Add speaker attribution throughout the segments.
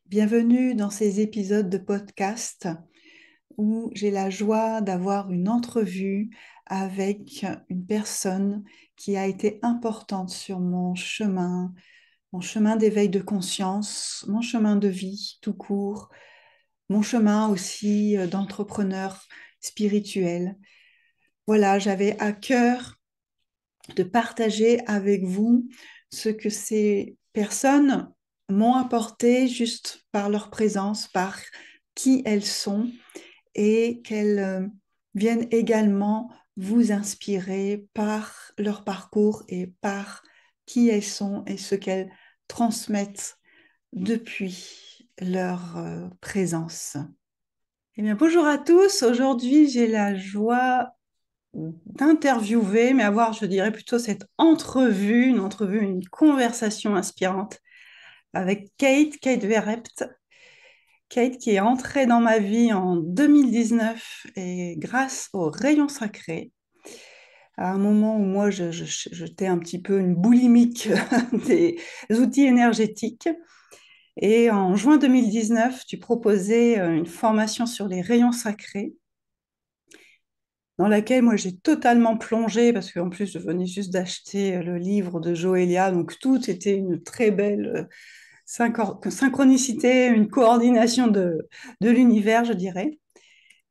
Speaker 1: Bienvenue dans ces épisodes de podcast où j'ai la joie d'avoir une entrevue avec une personne qui a été importante sur mon chemin d'éveil de conscience, mon chemin de vie tout court, mon chemin aussi d'entrepreneur spirituel. Voilà, j'avais à cœur de partager avec vous ce que ces personnes m'ont apporté juste par leur présence, par qui elles sont et qu'elles viennent également vous inspirer par leur parcours et par qui elles sont et ce qu'elles transmettent depuis leur présence. Eh bien, bonjour à tous. Aujourd'hui, j'ai la joie d'interviewer, mais avoir, je dirais plutôt cette entrevue, une conversation inspirante avec Kate Verhept. Kate qui est entrée dans ma vie en 2019 et grâce au rayon sacré, à un moment où moi j'étais un petit peu une boulimique des outils énergétiques. Et en juin 2019, tu proposais une formation sur les rayons sacrés dans laquelle moi j'ai totalement plongé parce qu'en plus je venais juste d'acheter le livre de Joélia, donc tout était une très belle synchronicité, une coordination de l'univers, je dirais.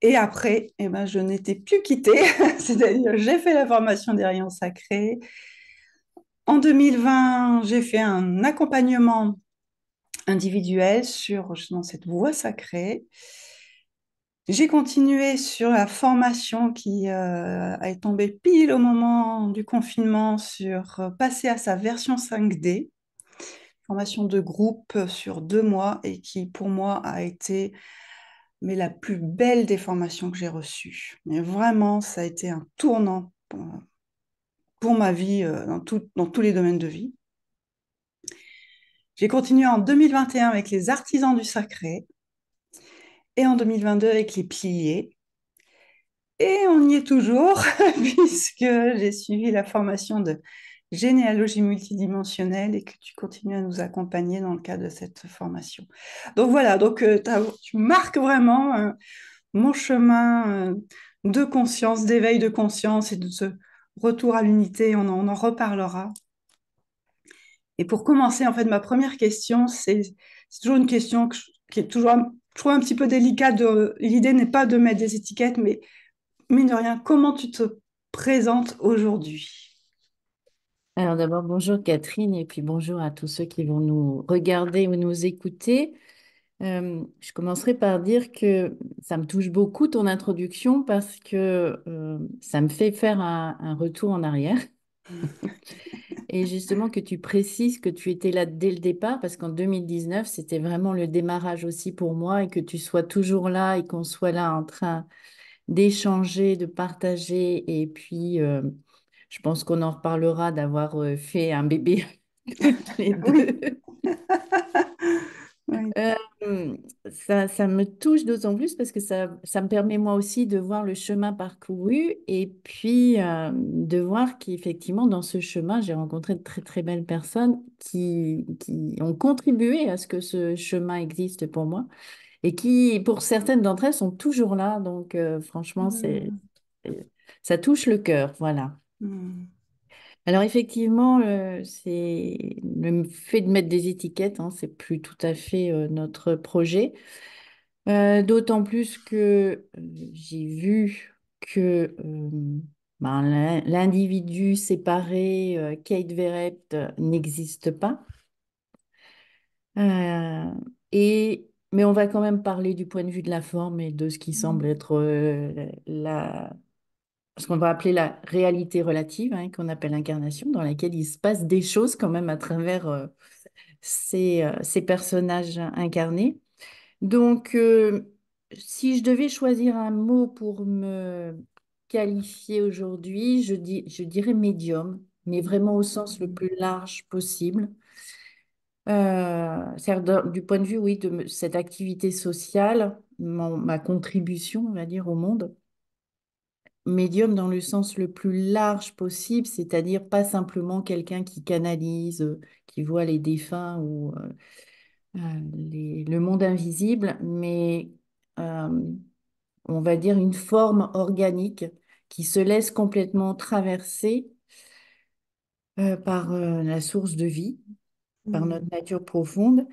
Speaker 1: Et après, eh ben, je n'étais plus quittée, c'est-à-dire j'ai fait la formation des rayons sacrés. En 2020, j'ai fait un accompagnement individuel sur justement cette voie sacrée. J'ai continué sur la formation qui est tombée pile au moment du confinement sur passer à sa version 5D, formation de groupe sur 2 mois et qui pour moi a été mais la plus belle des formations que j'ai reçues. Mais vraiment, ça a été un tournant pour ma vie dans tous les domaines de vie. J'ai continué en 2021 avec les artisans du sacré et en 2022 avec les piliers. Et on y est toujours, puisque j'ai suivi la formation de généalogie multidimensionnelle et que tu continues à nous accompagner dans le cadre de cette formation. Donc voilà, tu marques vraiment mon chemin de conscience, d'éveil de conscience et de ce retour à l'unité. On en reparlera. Et pour commencer, en fait, ma première question, c'est toujours une question qui est toujours, je trouve, un petit peu délicate. L'idée n'est pas de mettre des étiquettes, mais mine de rien, comment tu te présentes aujourd'hui?
Speaker 2: Alors d'abord, bonjour Catherine, et puis bonjour à tous ceux qui vont nous regarder ou nous écouter. Je commencerai par dire que ça me touche beaucoup ton introduction parce que ça me fait faire un retour en arrière. Et justement que tu précises que tu étais là dès le départ parce qu'en 2019, c'était vraiment le démarrage aussi pour moi et que tu sois toujours là et qu'on soit là en train d'échanger, de partager. Et puis, je pense qu'on en reparlera d'avoir fait un bébé toutes les
Speaker 1: Oui,
Speaker 2: deux.
Speaker 1: oui.
Speaker 2: Euh, ça me touche d'autant plus parce que ça me permet moi aussi de voir le chemin parcouru et puis de voir qu'effectivement dans ce chemin, j'ai rencontré de très très belles personnes qui ont contribué à ce que ce chemin existe pour moi et qui, pour certaines d'entre elles, sont toujours là. Donc franchement,
Speaker 1: Hmm,
Speaker 2: ça touche le cœur, voilà.
Speaker 1: hmm,
Speaker 2: Alors effectivement, c'est le fait de mettre des étiquettes, hein, c'est plus tout à fait notre projet. D'autant plus que j'ai vu que l'individu séparé, Kate Verret, n'existe pas. Euh, mais on va quand même parler du point de vue de la forme et de ce qui semble
Speaker 1: hmm,
Speaker 2: être ce qu'on va appeler la réalité relative, hein, qu'on appelle incarnation, dans laquelle il se passe des choses quand même à travers ces personnages incarnés. Donc, si je devais choisir un mot pour me qualifier aujourd'hui, je dirais médium, mais vraiment au sens le
Speaker 1: hmm,
Speaker 2: plus large possible. C'est-à-dire du point de vue, oui, de cette activité sociale, ma contribution, on va dire, au monde. Médium dans le sens le plus large possible, c'est-à-dire pas simplement quelqu'un qui canalise, qui voit les défunts ou le monde invisible, mais euh, on va dire une forme organique qui se laisse complètement traverser par la source de vie, par notre
Speaker 1: Mm.
Speaker 2: nature profonde,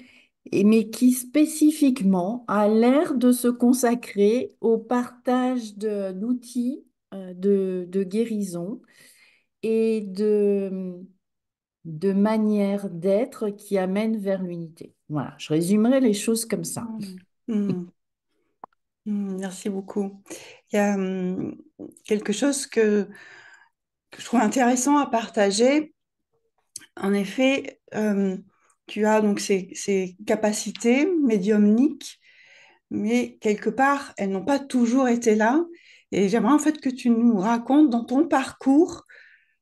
Speaker 2: mais qui spécifiquement a l'air de se consacrer au partage d'outils de guérison et de manières d'être qui amènent vers l'unité. Voilà, je résumerai les choses comme ça.
Speaker 1: Mm. Mm. Merci beaucoup. Il y a quelque chose que je trouve intéressant à partager. En effet, tu as donc ces capacités médiumniques, mais quelque part, elles n'ont pas toujours été là. Et j'aimerais en fait que tu nous racontes dans ton parcours,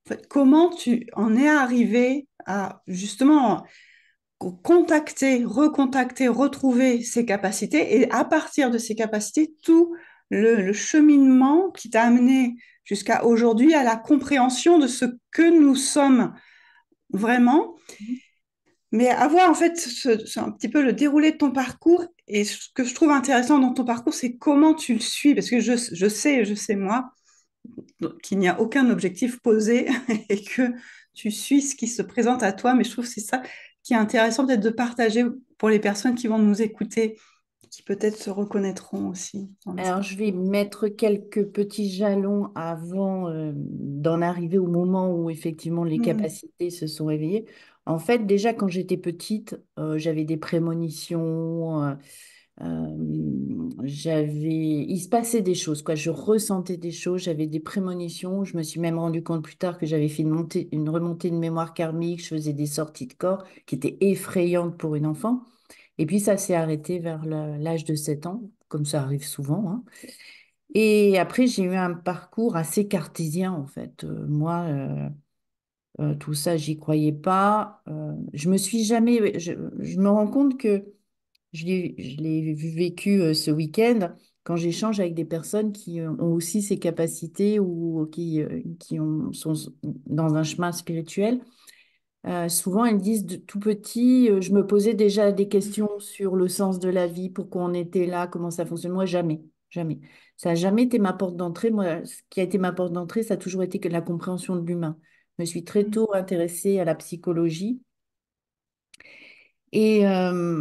Speaker 1: en fait, comment tu en es arrivé à justement contacter, recontacter, retrouver ces capacités et à partir de ces capacités, tout le cheminement qui t'a amené jusqu'à aujourd'hui à la compréhension de ce que nous sommes vraiment. Mais avoir en fait c'est un petit peu le déroulé de ton parcours et ce que je trouve intéressant dans ton parcours, c'est comment tu le suis. Parce que je sais moi qu'il n'y a aucun objectif posé et que tu suis ce qui se présente à toi. Mais je trouve que c'est ça qui est intéressant peut-être de partager pour les personnes qui vont nous écouter, qui peut-être se reconnaîtront aussi dans
Speaker 2: Alors,
Speaker 1: l'espace.
Speaker 2: je vais mettre quelques petits jalons avant d'en arriver au moment où effectivement les
Speaker 1: Mm,
Speaker 2: capacités se sont réveillées. En fait, déjà quand j'étais petite, j'avais des prémonitions, il se passait des choses, quoi. Je ressentais des choses, j'avais des prémonitions. Je me suis même rendu compte plus tard que j'avais fait une remontée de mémoire karmique. Je faisais des sorties de corps qui étaient effrayantes pour une enfant. Et puis ça s'est arrêté vers l'âge de 7 ans, comme ça arrive souvent, hein. Et après, j'ai eu un parcours assez cartésien, en fait. Tout ça, j'y croyais pas. Je me suis jamais. Je me rends compte que vécu ce week-end quand j'échange avec des personnes qui ont aussi ces capacités ou sont dans un chemin spirituel. Souvent, elles disent de tout petit, je me posais déjà des questions sur le sens de la vie, pourquoi on était là, comment ça fonctionne. Moi, jamais, jamais. Ça n'a jamais été ma porte d'entrée. Moi, ce qui a été ma porte d'entrée, ça a toujours été que la compréhension de l'humain. Je me suis très
Speaker 1: mm,
Speaker 2: tôt intéressée à la psychologie et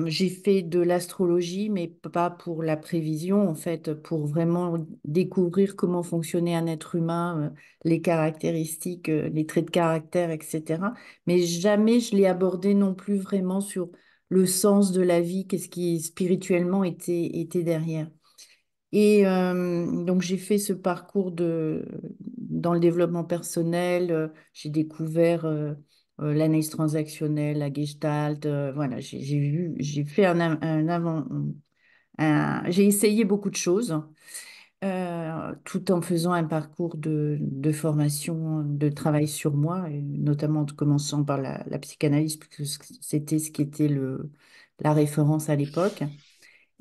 Speaker 2: j'ai fait de l'astrologie, mais pas pour la prévision, en fait, pour vraiment découvrir comment fonctionnait un être humain, les caractéristiques, les traits de caractère, etc. Mais jamais je l'ai abordé non plus vraiment sur le sens de la vie, qu'est-ce qui spirituellement était derrière. Et donc j'ai fait ce parcours dans le développement personnel. J'ai découvert l'analyse transactionnelle, la Gestalt. Voilà, j'ai fait j'ai essayé beaucoup de choses, tout en faisant un parcours de formation, de travail sur moi, et notamment en commençant par la psychanalyse, puisque c'était ce qui était la référence à l'époque.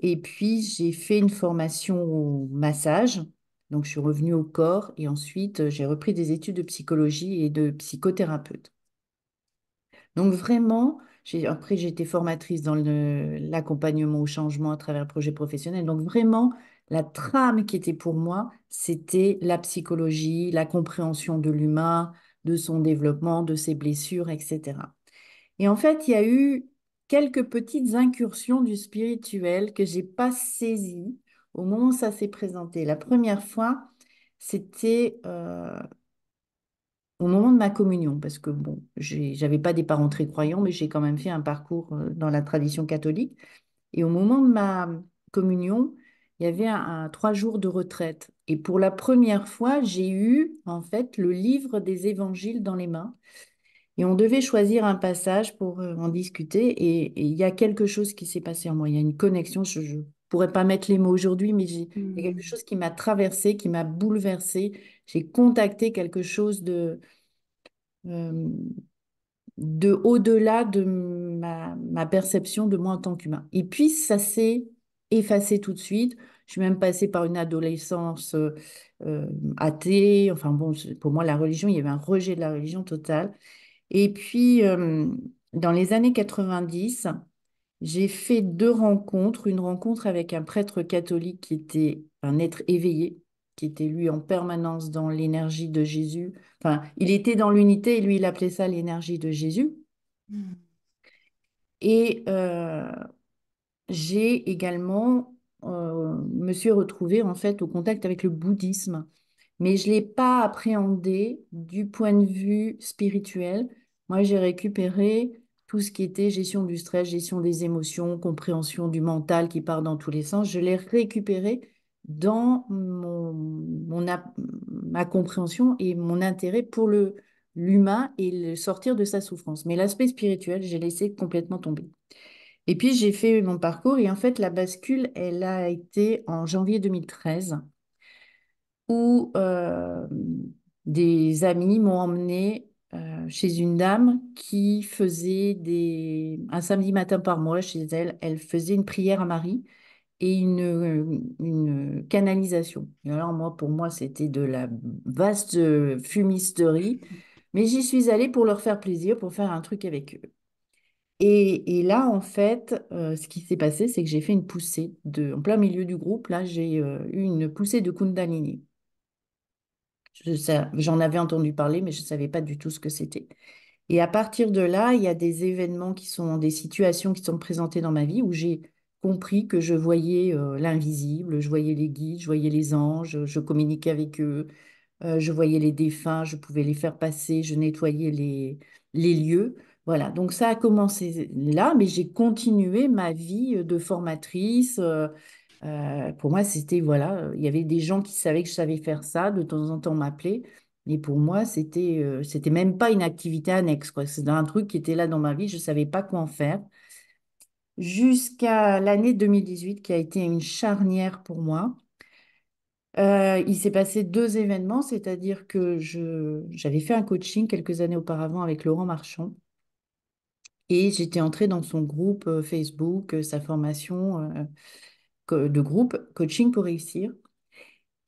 Speaker 2: Et puis, j'ai fait une formation au massage. Donc, je suis revenue au corps et ensuite, j'ai repris des études de psychologie et de psychothérapeute. Donc, vraiment, après, j'ai été formatrice dans l'accompagnement au changement à travers le projet professionnel. Donc, vraiment, la trame qui était pour moi, c'était la psychologie, la compréhension de l'humain, de son développement, de ses blessures, etc. Et en fait, il y a eu quelques petites incursions du spirituel que j'ai pas saisies au moment où ça s'est présenté. La première fois, c'était au moment de ma communion, parce que bon, j'avais pas des parents très croyants, mais j'ai quand même fait un parcours dans la tradition catholique. Et au moment de ma communion, il y avait 3 jours de retraite. Et pour la première fois, j'ai eu en fait le livre des évangiles dans les mains. Et on devait choisir un passage pour en discuter. Et il y a quelque chose qui s'est passé en moi. Il y a une connexion. Je ne pourrais pas mettre les mots aujourd'hui, mais il y a quelque
Speaker 1: mm,
Speaker 2: chose qui m'a traversée, qui m'a bouleversée. J'ai contacté quelque chose euh, de au-delà de ma perception de moi en tant qu'humain. Et puis, ça s'est effacé tout de suite. Je suis même passée par une adolescence euh, athée. Enfin bon, pour moi, la religion, il y avait un rejet de la religion total. Et puis, dans les années 90, J'ai fait deux rencontres. Une rencontre avec un prêtre catholique qui était un être éveillé, qui était lui en permanence dans l'énergie de Jésus. Enfin, il était dans l'unité et lui, il appelait ça l'énergie de Jésus.
Speaker 1: Mm.
Speaker 2: Et j'ai également me suis retrouvée en fait au contact avec le bouddhisme, mais je ne l'ai pas appréhendé du point de vue spirituel. Moi, j'ai récupéré tout ce qui était gestion du stress, gestion des émotions, compréhension du mental qui part dans tous les sens. Je l'ai récupéré dans ma compréhension et mon intérêt pour l'humain et le sortir de sa souffrance. Mais l'aspect spirituel, j'ai laissé complètement tomber. Et puis, j'ai fait mon parcours et en fait, la bascule, elle a été en janvier 2013 où des amis m'ont emmené chez une dame qui faisait un samedi matin par mois chez elle, elle faisait une prière à Marie et une canalisation. Et alors, moi, pour moi, c'était de la vaste fumisterie, mais j'y suis allée pour leur faire plaisir, pour faire un truc avec eux. Et là, en fait, ce qui s'est passé, c'est que j'ai fait une poussée en plein milieu du groupe. Là, j'ai eu une poussée de Kundalini. J'en avais entendu parler, mais je ne savais pas du tout ce que c'était. Et à partir de là, il y a des événements des situations qui sont présentées dans ma vie où j'ai compris que je voyais l'invisible, je voyais les guides, je voyais les anges, je communiquais avec eux, je voyais les défunts, je pouvais les faire passer, je nettoyais les lieux. Voilà, donc ça a commencé là, mais j'ai continué ma vie de formatrice. Pour moi, c'était, voilà, il y avait des gens qui savaient que je savais faire ça, de temps en temps m'appeler. Et pour moi, c'était même pas une activité annexe, quoi. C'était un truc qui était là dans ma vie, je ne savais pas quoi en faire. Jusqu'à l'année 2018, qui a été une charnière pour moi. Il s'est passé deux événements, c'est-à-dire que j'avais fait un coaching quelques années auparavant avec Laurent Marchand et j'étais entrée dans son groupe Facebook, sa formation de groupe Coaching pour réussir.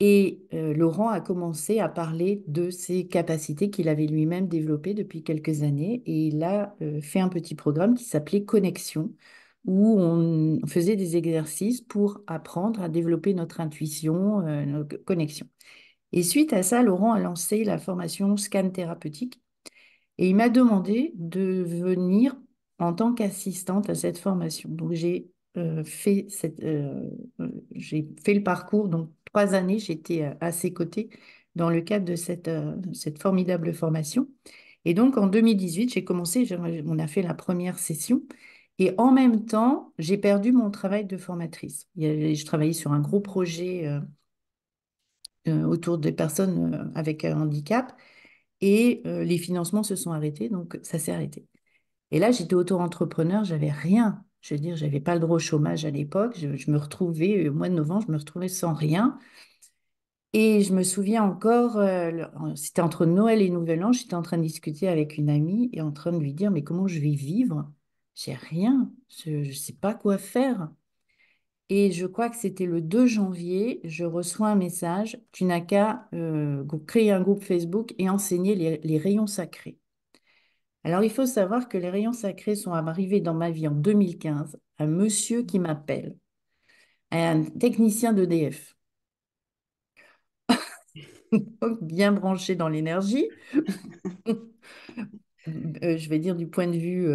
Speaker 2: Et Laurent a commencé à parler de ses capacités qu'il avait lui-même développées depuis quelques années. Et il a fait un petit programme qui s'appelait Connexion, où on faisait des exercices pour apprendre à développer notre intuition, notre connexion. Et suite à ça, Laurent a lancé la formation Scan thérapeutique et il m'a demandé de venir en tant qu'assistante à cette formation. Donc, j'ai fait le parcours. Donc, 3 années, j'étais à ses côtés dans le cadre de cette formidable formation. Et donc, en 2018, on a fait la première session. Et en même temps, j'ai perdu mon travail de formatrice. Je travaillais sur un gros projet autour des personnes avec un handicap et les financements se sont arrêtés, donc ça s'est arrêté. Et là, j'étais auto-entrepreneur, j'avais rien. Je veux dire, j'avais pas le droit au chômage à l'époque. Je me retrouvais, au mois de novembre, je me retrouvais sans rien. Et je me souviens encore, c'était entre Noël et Nouvel An, j'étais en train de discuter avec une amie et en train de lui dire, mais comment je vais vivre? J'ai rien, je ne sais pas quoi faire. Et je crois que c'était le 2 janvier, je reçois un message, tu n'as qu'à créer un groupe Facebook et enseigner les rayons sacrés. Alors, il faut savoir que les rayons sacrés sont arrivés dans ma vie en 2015. Un monsieur qui m'appelle, un technicien d'EDF, donc bien branché dans l'énergie, je vais dire du point de vue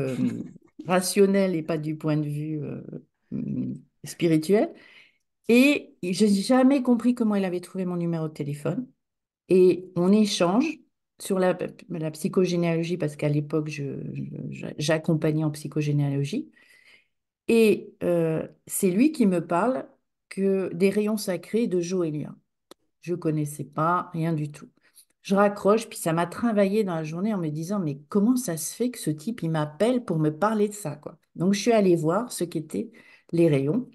Speaker 2: rationnel et pas du point de vue spirituel. Et je n'ai jamais compris comment il avait trouvé mon numéro de téléphone. Et on échange sur la psychogénéalogie, parce qu'à l'époque, j'accompagnais en psychogénéalogie. Et c'est lui qui me parle des rayons sacrés de Joélia. Je ne connaissais pas, rien du tout. Je raccroche, puis ça m'a travaillé dans la journée en me disant, mais comment ça se fait que ce type, il m'appelle pour me parler de ça, quoi. Donc, je suis allée voir ce qu'étaient les rayons.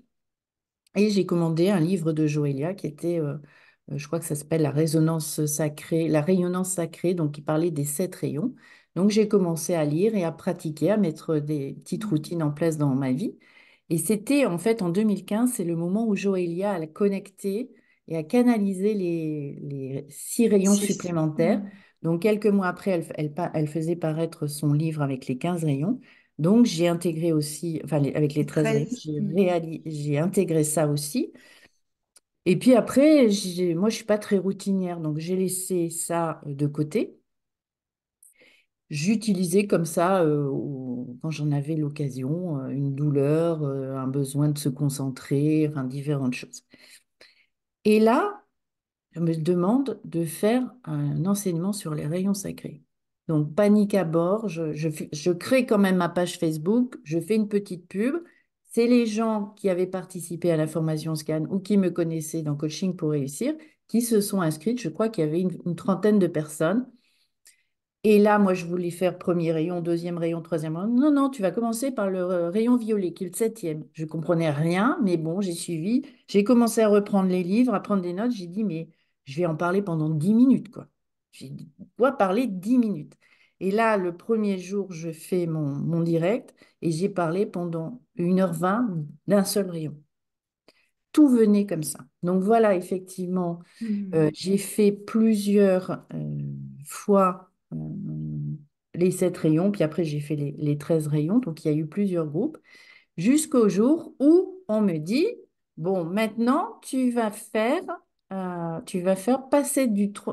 Speaker 2: Et j'ai commandé un livre de Joélia qui était, je crois que ça s'appelle La résonance sacrée, La rayonnance sacrée, donc qui parlait des 7 rayons. Donc j'ai commencé à lire et à pratiquer, à mettre des petites routines en place dans ma vie. Et c'était en fait en 2015, c'est le moment où Joélia a connecté et a canalisé les 6 rayons
Speaker 1: Six.
Speaker 2: supplémentaires.
Speaker 1: Mm.
Speaker 2: Donc quelques mois après, elle faisait paraître son livre avec les 15 rayons. Donc, j'ai intégré aussi, enfin, avec les
Speaker 1: Les
Speaker 2: 13 rayons,
Speaker 1: 13.
Speaker 2: j'ai intégré ça aussi. Et puis après, moi, je suis pas très routinière, donc j'ai laissé ça de côté. J'utilisais comme ça, quand j'en avais l'occasion, une douleur, un besoin de se concentrer, enfin, différentes choses. Et là, je me demande de faire un enseignement sur les rayons sacrés. Donc, panique à bord, je crée quand même ma page Facebook, je fais une petite pub. C'est les gens qui avaient participé à la formation Scan ou qui me connaissaient dans Coaching pour réussir qui se sont inscrites. Je crois qu'il y avait une trentaine de personnes. Et là, moi, je voulais faire premier rayon, deuxième rayon, troisième rayon. Non, non, tu vas commencer par le rayon violet, qui est le septième. Je comprenais rien, mais bon, j'ai suivi. J'ai commencé à reprendre les livres, à prendre des notes. J'ai dit, mais je vais en parler pendant 10 minutes, quoi. J'ai dit, dois parler 10 minutes. Et là, le premier jour, je fais mon direct et j'ai parlé pendant 1h20 d'un seul rayon. Tout venait comme ça. Donc voilà, effectivement,
Speaker 1: Mhm.
Speaker 2: j'ai fait plusieurs fois les 7 rayons, puis après j'ai fait les 13 rayons, donc il y a eu plusieurs groupes, jusqu'au jour où on me dit, bon, maintenant tu vas faire passer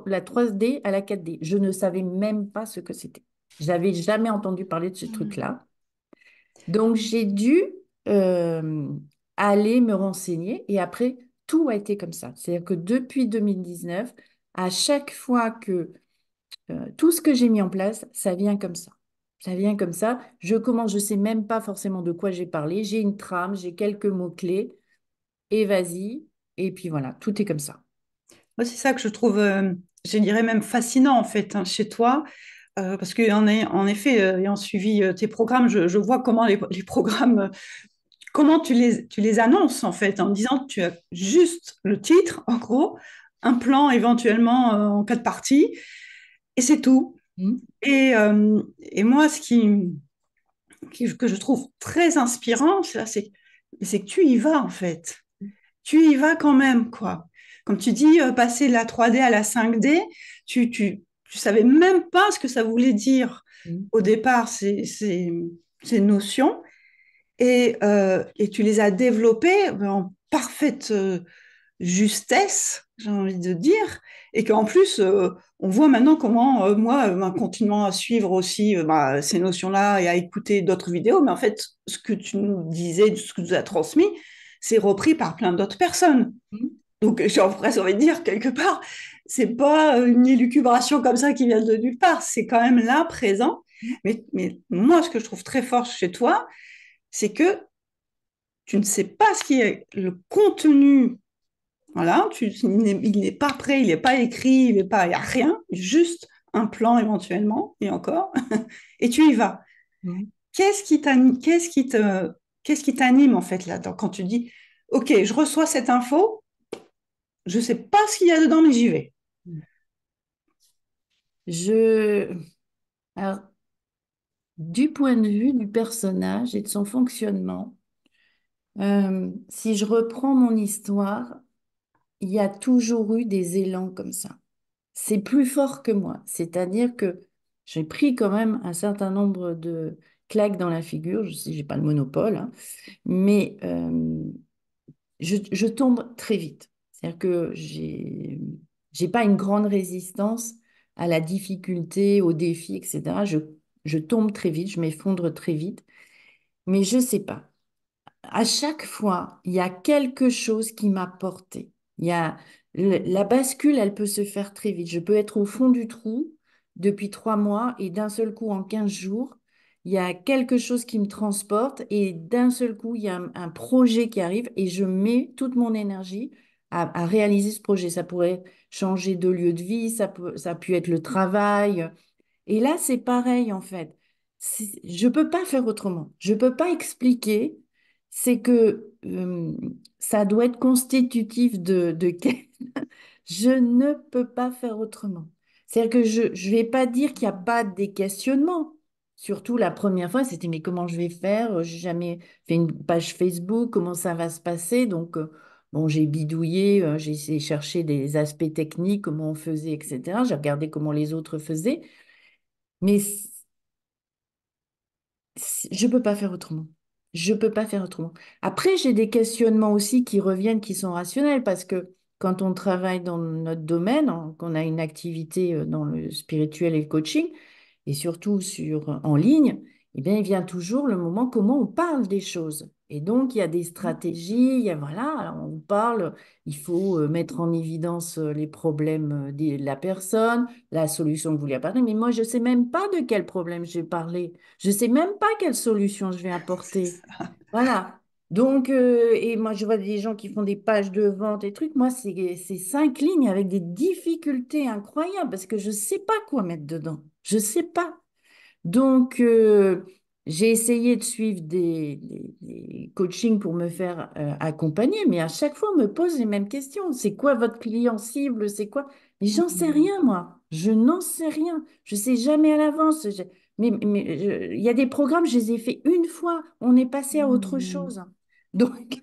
Speaker 2: la 3D à la 4D. Je ne savais même pas ce que c'était. J'avais jamais entendu parler de ce
Speaker 1: Mhm.
Speaker 2: truc-là. Donc j'ai dû euh, aller me renseigner et après, tout a été comme ça. C'est-à-dire que depuis 2019, à chaque fois que tout ce que j'ai mis en place, ça vient comme ça. Ça vient comme ça. Je commence, je sais même pas forcément de quoi j'ai parlé. J'ai une trame, j'ai quelques mots-clés et vas-y. Et puis voilà, tout est comme ça.
Speaker 1: Moi, c'est ça que je trouve, je dirais même fascinant en fait, hein, chez toi, parce que en effet, ayant suivi tes programmes, je vois comment les programmes, comment tu les annonces en fait, en disant que tu as juste le titre, en gros, un plan éventuellement en quatre parties, et c'est tout.
Speaker 2: Mm,
Speaker 1: Et moi, que je trouve très inspirant, c'est que tu y vas en fait. Tu y vas quand même, quoi. Comme tu dis, passer de la 3D à la 5D, tu savais même pas ce que ça voulait dire
Speaker 2: mm,
Speaker 1: au départ, ces notions, et tu les as développées en parfaite justesse, j'ai envie de dire, et qu'en plus, on voit maintenant comment, moi, ben, continuant à suivre aussi bah, ces notions-là et à écouter d'autres vidéos, mais en fait, ce que tu nous disais, ce que tu nous as transmis, c'est repris par plein d'autres personnes.
Speaker 2: mm,
Speaker 1: Donc, j'ai presque envie de dire, quelque part, c'est pas une élucubration comme ça qui vient de nulle part, c'est quand même là, présent.
Speaker 2: mm,
Speaker 1: Mais moi, ce que je trouve très fort chez toi, c'est que tu ne sais pas ce qui est le contenu. Voilà, il n'est pas prêt, il n'est pas écrit, il n'y a rien, juste un plan éventuellement, et encore, et tu y vas.
Speaker 2: mm.
Speaker 1: Qu'est-ce qui t'anime en fait là-dedans quand tu dis, OK, je reçois cette info, je ne sais pas ce qu'il y a dedans, mais j'y vais.
Speaker 2: Je... Alors, du point de vue du personnage et de son fonctionnement, si je reprends mon histoire, il y a toujours eu des élans comme ça. C'est plus fort que moi. C'est-à-dire que j'ai pris quand même un certain nombre de claques dans la figure. Je sais, j'ai pas le monopole, hein, mais je tombe très vite. C'est-à-dire que j'ai pas une grande résistance à la difficulté, aux défis, etc. Je tombe très vite, je m'effondre très vite, mais je sais pas. À chaque fois, il y a quelque chose qui m'a porté. Il y a la bascule, elle peut se faire très vite. Je peux être au fond du trou depuis 3 mois et d'un seul coup, en 15 jours, il y a quelque chose qui me transporte et d'un seul coup, il y a un projet qui arrive et je mets toute mon énergie à réaliser ce projet. Ça pourrait changer de lieu de vie, ça a pu être le travail. Et là, c'est pareil en fait. Je ne peux pas faire autrement. Je ne peux pas expliquer. C'est que ça doit être constitutif de Je ne peux pas faire autrement. C'est-à-dire que je ne vais pas dire qu'il n'y a pas des questionnements. Surtout la première fois, c'était mais comment je vais faire? J'ai jamais fait une page Facebook, comment ça va se passer? Donc, bon, j'ai bidouillé, j'ai essayé de chercher des aspects techniques, comment on faisait, etc. J'ai regardé comment les autres faisaient. Mais je peux pas faire autrement. Je peux pas faire autrement. Après, j'ai des questionnements aussi qui reviennent, qui sont rationnels, parce que quand on travaille dans notre domaine, qu'on a une activité dans le spirituel et le coaching, et surtout en ligne, eh bien, il vient toujours le moment comment on parle des choses. Et donc, il y a des stratégies, il y a, voilà, alors on parle, il faut mettre en évidence les problèmes de la personne, la solution que vous lui apportez, mais moi, je ne sais même pas de quel problème j'ai parlé. Je ne sais même pas quelle solution je vais
Speaker 1: C'est
Speaker 2: apporter.
Speaker 1: ça.
Speaker 2: Voilà. Donc, et moi, je vois des gens qui font des pages de vente et trucs. Moi, c'est 5 lignes avec des difficultés incroyables parce que je ne sais pas quoi mettre dedans. Je ne sais pas. Donc, j'ai essayé de suivre des coachings pour me faire accompagner, mais à chaque fois, on me pose les mêmes questions. C'est quoi votre client cible? C'est quoi? Mais j'en sais
Speaker 1: Mm.
Speaker 2: rien, moi. Je n'en sais rien. Je sais jamais à l'avance. Il y a des programmes, je les ai faits une fois. On est passé à autre
Speaker 1: Mm.
Speaker 2: chose. Donc,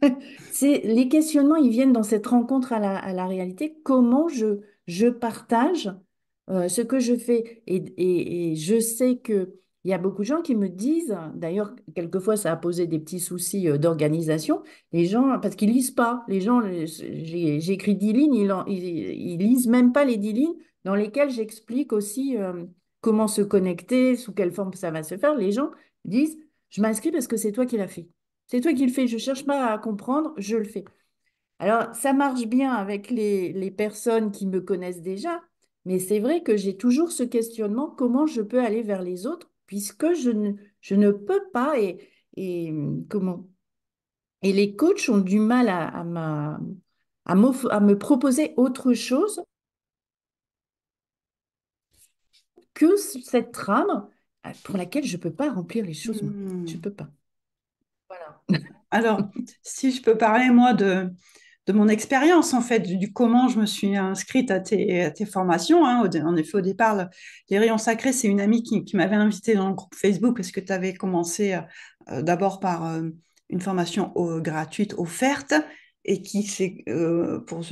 Speaker 2: les questionnements, ils viennent dans cette rencontre à la réalité. Comment je partage ce que je fais. Et je sais que il y a beaucoup de gens qui me disent, d'ailleurs, quelquefois, ça a posé des petits soucis d'organisation, les gens, parce qu'ils lisent pas. Les gens, j'ai écrit 10 lignes, ils lisent même pas les 10 lignes dans lesquelles j'explique aussi comment se connecter, sous quelle forme ça va se faire. Les gens disent, je m'inscris parce que c'est toi qui l'as fait. C'est toi qui le fais. Je cherche pas à comprendre, je le fais. Alors, ça marche bien avec les personnes qui me connaissent déjà, mais c'est vrai que j'ai toujours ce questionnement, comment je peux aller vers les autres, puisque je ne peux pas, comment? Et les coachs ont du mal à me proposer autre chose que cette trame pour laquelle je ne peux pas remplir les choses, moi. Je ne
Speaker 1: Mm.
Speaker 2: peux pas. Voilà.
Speaker 1: Alors, si je peux parler, moi, de mon expérience, en fait, du comment je me suis inscrite à tes formations, hein. En effet, au départ, les rayons sacrés, c'est une amie qui m'avait invitée dans le groupe Facebook parce que tu avais commencé d'abord par une formation gratuite offerte et qui s'est,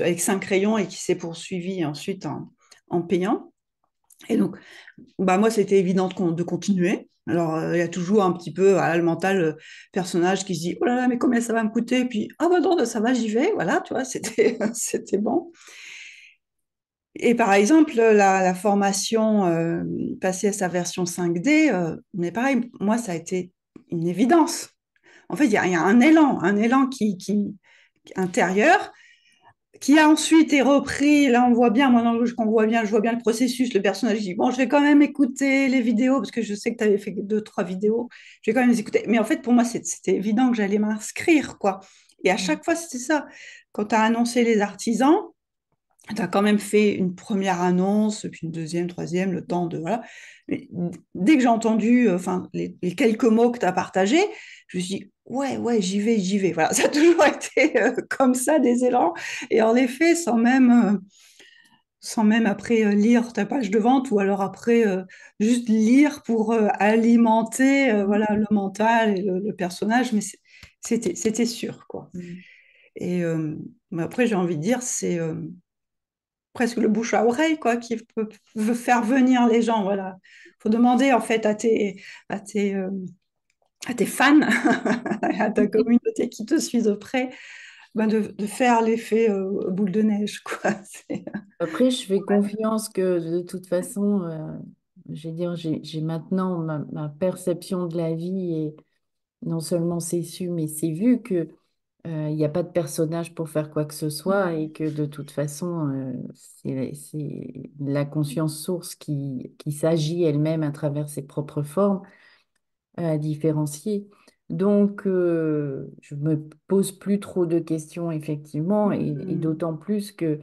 Speaker 1: avec 5 rayons et qui s'est poursuivie ensuite en payant. Et donc, bah moi, c'était évident de continuer. Alors, il y a toujours un petit peu voilà, le mental personnage qui se dit, oh là là, mais combien ça va me coûter? Et puis, ah bah non, ça va, j'y vais. Voilà, tu vois, c'était, c'était bon. Et par exemple, la formation passée à sa version 5D, mais pareil, moi, ça a été une évidence. En fait, il y a un élan intérieur qui a ensuite été repris. Là, on voit bien, maintenant qu'on voit bien, je vois bien le processus. Le personnage dit, bon, je vais quand même écouter les vidéos, parce que je sais que tu avais fait 2, 3 vidéos. Je vais quand même les écouter. Mais en fait, pour moi, c'était évident que j'allais m'inscrire, quoi. Et à chaque fois, c'était ça. Quand tu as annoncé les artisans, tu as quand même fait une première annonce, puis une deuxième, troisième, le temps de... Voilà. Mais dès que j'ai entendu enfin, les quelques mots que tu as partagés, je me suis dit, ouais, ouais, j'y vais, j'y vais. Voilà, ça a toujours été comme ça, des élans. Et en effet, sans même après lire ta page de vente ou alors après juste lire pour alimenter voilà, le mental et le personnage, mais c'était sûr, quoi.
Speaker 2: Mm.
Speaker 1: Et mais après, j'ai envie de dire, c'est presque le bouche à oreille, quoi, qui veut faire venir les gens. Voilà. Faut demander en fait à tes, euh, à tes fans, à ta communauté qui te suit de près, ben de faire l'effet boule de neige, quoi.
Speaker 2: Après, je fais confiance que de toute façon, je vais dire, j'ai maintenant ma perception de la vie et non seulement c'est su, mais c'est vu que il n'y a pas de personnage pour faire quoi que ce soit et que de toute façon, c'est la conscience source qui s'agit elle-même à travers ses propres formes différenciées. Donc, je me pose plus trop de questions, effectivement, et
Speaker 1: Mhm.
Speaker 2: d'autant plus que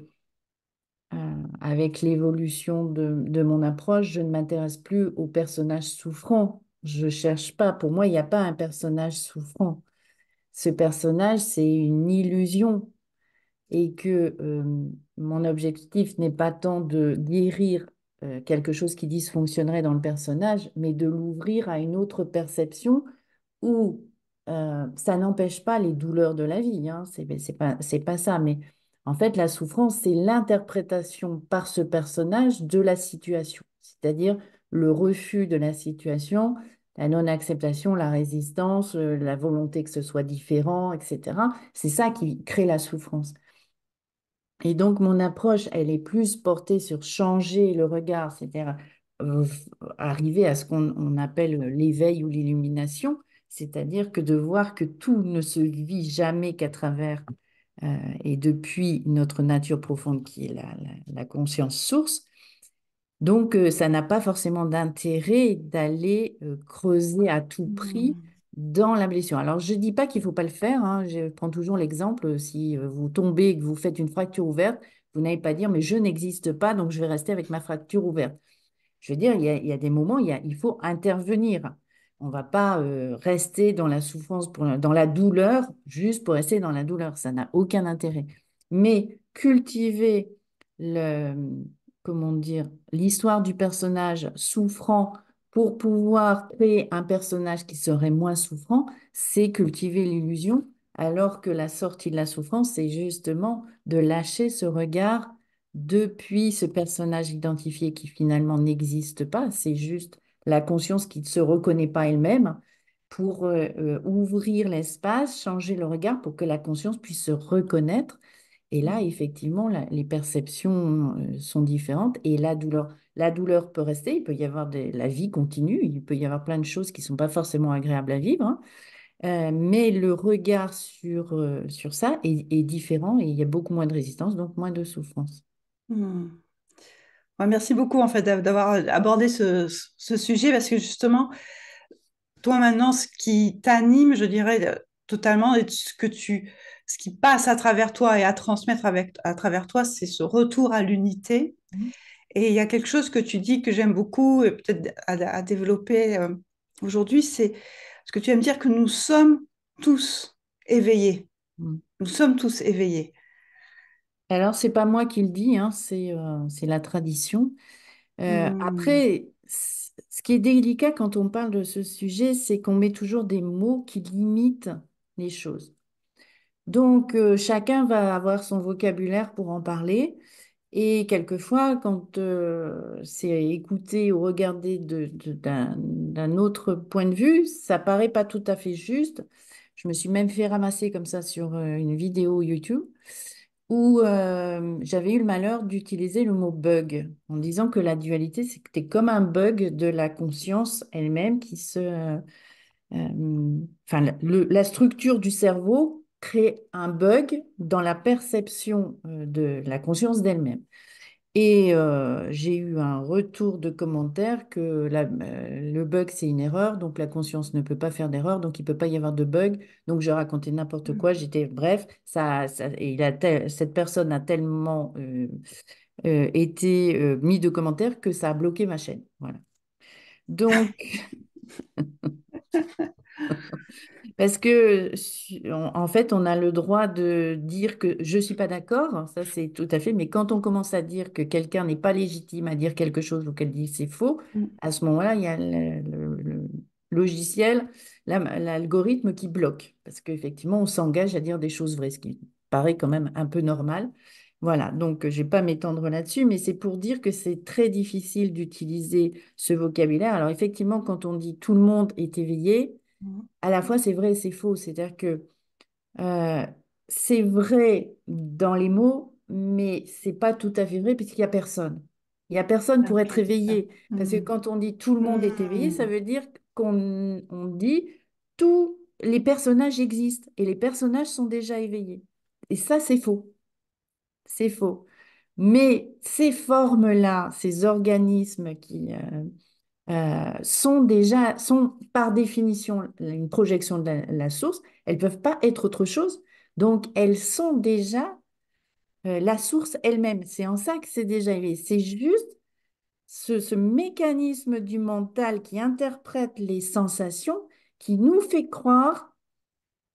Speaker 2: avec l'évolution de mon approche, je ne m'intéresse plus aux personnages souffrants. Je cherche pas. Pour moi, il n'y a pas un personnage souffrant. Ce personnage, c'est une illusion et que mon objectif n'est pas tant de guérir quelque chose qui dysfonctionnerait dans le personnage, mais de l'ouvrir à une autre perception où ça n'empêche pas les douleurs de la vie, hein, c'est pas ça, mais en fait, la souffrance, c'est l'interprétation par ce personnage de la situation, c'est-à-dire le refus de la situation, la non-acceptation, la résistance, la volonté que ce soit différent, etc. C'est ça qui crée la souffrance. Et donc, mon approche, elle est plus portée sur changer le regard, c'est-à-dire euh, arriver à ce qu'on appelle l'éveil ou l'illumination, c'est-à-dire que de voir que tout ne se vit jamais qu'à travers et depuis notre nature profonde qui est la conscience source. Donc, ça n'a pas forcément d'intérêt d'aller creuser à tout prix
Speaker 1: Hmm.
Speaker 2: dans la blessure. Alors, je ne dis pas qu'il ne faut pas le faire, hein. Je prends toujours l'exemple, si vous tombez et que vous faites une fracture ouverte, vous n'allez pas dire, mais je n'existe pas, donc je vais rester avec ma fracture ouverte. Je veux dire, il y a des moments, il faut intervenir. On ne va pas rester dans la souffrance, dans la douleur, juste pour rester dans la douleur. Ça n'a aucun intérêt. Mais cultiver le, comment dire, l'histoire du personnage souffrant pour pouvoir créer un personnage qui serait moins souffrant, c'est cultiver l'illusion, alors que la sortie de la souffrance, c'est justement de lâcher ce regard depuis ce personnage identifié qui finalement n'existe pas, c'est juste la conscience qui ne se reconnaît pas elle-même pour ouvrir l'espace, changer le regard pour que la conscience puisse se reconnaître. Et là, effectivement, les perceptions sont différentes et la douleur peut rester, il peut y avoir la vie continue, il peut y avoir plein de choses qui ne sont pas forcément agréables à vivre, hein. Mais le regard sur ça est différent et il y a beaucoup moins de résistance, donc moins de souffrance.
Speaker 1: Hmm. Ouais, merci beaucoup en fait d'avoir abordé ce sujet parce que justement, toi maintenant, ce qui t'anime, je dirais totalement, et ce qui passe à travers toi et à transmettre à travers toi, c'est ce retour à l'unité. Et il y a quelque chose que tu dis que j'aime beaucoup et peut-être à développer aujourd'hui, c'est ce que tu aimes dire que nous sommes tous éveillés.
Speaker 2: Mm.
Speaker 1: Nous sommes tous éveillés.
Speaker 2: Alors, c'est pas moi qui le dis, hein, c'est la tradition.
Speaker 1: Hmm.
Speaker 2: Après, ce qui est délicat quand on parle de ce sujet, c'est qu'on met toujours des mots qui limitent les choses. Donc, chacun va avoir son vocabulaire pour en parler. Et quelquefois, quand c'est écouté ou regardé d'un autre point de vue, ça paraît pas tout à fait juste. Je me suis même fait ramasser comme ça sur une vidéo YouTube où j'avais eu le malheur d'utiliser le mot bug en disant que la dualité, c'était comme un bug de la conscience elle-même enfin, la structure du cerveau crée un bug dans la perception de la conscience d'elle-même. Et j'ai eu un retour de commentaire que le bug, c'est une erreur, donc la conscience ne peut pas faire d'erreur, donc il ne peut pas y avoir de bug. Donc je racontais n'importe quoi, j'étais bref, et cette personne a tellement été mis de commentaires que ça a bloqué ma chaîne. Voilà. Donc, parce que, en fait, on a le droit de dire que je ne suis pas d'accord, ça c'est tout à fait, mais quand on commence à dire que quelqu'un n'est pas légitime à dire quelque chose ou qu'elle dit c'est faux, à ce moment-là, il y a le logiciel, l'algorithme qui bloque, parce qu'effectivement, on s'engage à dire des choses vraies, ce qui paraît quand même un peu normal. Voilà, donc je ne vais pas m'étendre là-dessus, mais c'est pour dire que c'est très difficile d'utiliser ce vocabulaire. Alors effectivement, quand on dit tout le monde est éveillé, à la fois c'est vrai et c'est faux. C'est-à-dire que euh, c'est vrai dans les mots, mais c'est pas tout à fait vrai puisqu'il n'y a personne. Il n'y a personne
Speaker 1: Ah,
Speaker 2: pour être
Speaker 1: j'ai dit ça.
Speaker 2: éveillé. Parce que quand on dit tout le monde est éveillé, ça
Speaker 1: Hmm.
Speaker 2: veut dire qu'on dit tous les personnages existent et les personnages sont déjà éveillés. Et ça, c'est faux. C'est faux. Mais ces formes-là, ces organismes sont par définition une projection de la source, elles ne peuvent pas être autre chose. Donc, elles sont déjà la source elle-même. C'est en ça que c'est déjà éveillé. C'est juste ce mécanisme du mental qui interprète les sensations qui nous fait croire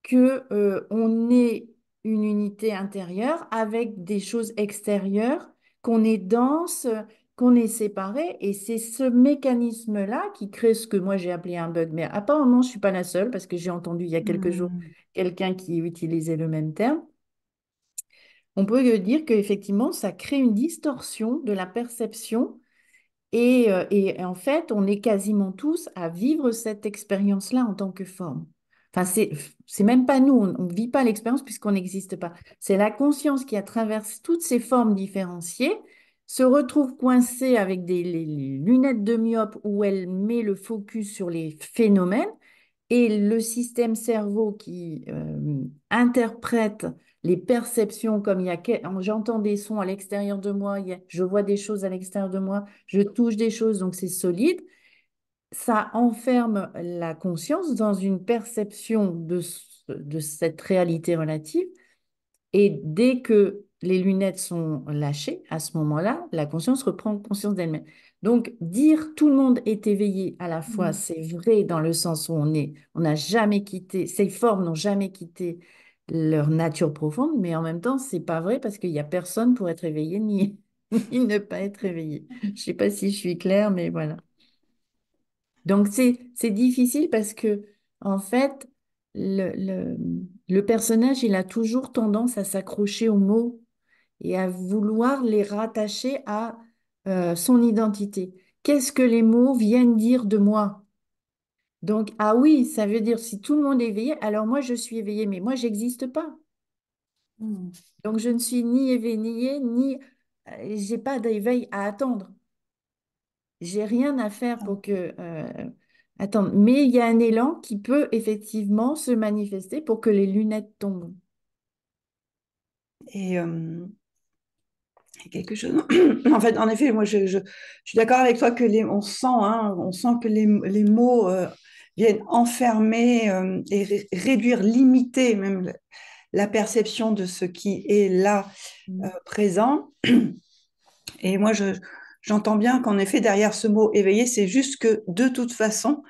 Speaker 2: que on est une unité intérieure avec des choses extérieures, qu'on est dense, qu'on est séparé, et c'est ce mécanisme-là qui crée ce que moi j'ai appelé un bug. Mais apparemment, je suis pas la seule parce que j'ai entendu il y a quelques jours
Speaker 1: Hmm.
Speaker 2: quelqu'un qui utilisait le même terme. On peut dire qu'effectivement, ça crée une distorsion de la perception Et en fait, on est quasiment tous à vivre cette expérience-là en tant que forme. Enfin, c'est même pas nous, on ne vit pas l'expérience puisqu'on n'existe pas. C'est la conscience qui, à travers toutes ces formes différenciées, se retrouve coincée avec les lunettes de myope où elle met le focus sur les phénomènes et le système cerveau qui interprète les perceptions comme j'entends des sons à l'extérieur de moi, je vois des choses à l'extérieur de moi, je touche des choses, donc c'est solide. Ça enferme la conscience dans une perception de cette réalité relative et dès que les lunettes sont lâchées, à ce moment-là, la conscience reprend conscience d'elle-même. Donc, dire tout le monde est éveillé à la fois,
Speaker 1: Mm.
Speaker 2: c'est vrai dans le sens où on n'a jamais quitté, ces formes n'ont jamais quitté leur nature profonde, mais en même temps, c'est pas vrai parce qu'il n'y a personne pour être éveillé ni, ni ne pas être éveillé. Je ne sais pas si je suis claire, mais voilà. Donc, c'est difficile parce que, en fait, le personnage, il a toujours tendance à s'accrocher aux mots et à vouloir les rattacher à son identité. Qu'est-ce que les mots viennent dire de moi? Donc, ah oui, ça veut dire si tout le monde est éveillé, alors moi je suis éveillé, mais moi j'existe pas.
Speaker 1: Mm.
Speaker 2: Donc, je ne suis ni éveillée, ni j'ai pas d'éveil à attendre. J'ai rien à faire pour que attendre. Mais il y a un élan qui peut effectivement se manifester pour que les lunettes tombent.
Speaker 1: Et quelque chose. En fait, en effet, moi, je suis d'accord avec toi que on sent, hein, on sent que les mots viennent enfermer et réduire, limiter même la perception de ce qui est là
Speaker 2: Mm.
Speaker 1: présent. Et moi, j'entends bien qu'en effet, derrière ce mot éveillé, c'est juste que de toute façon,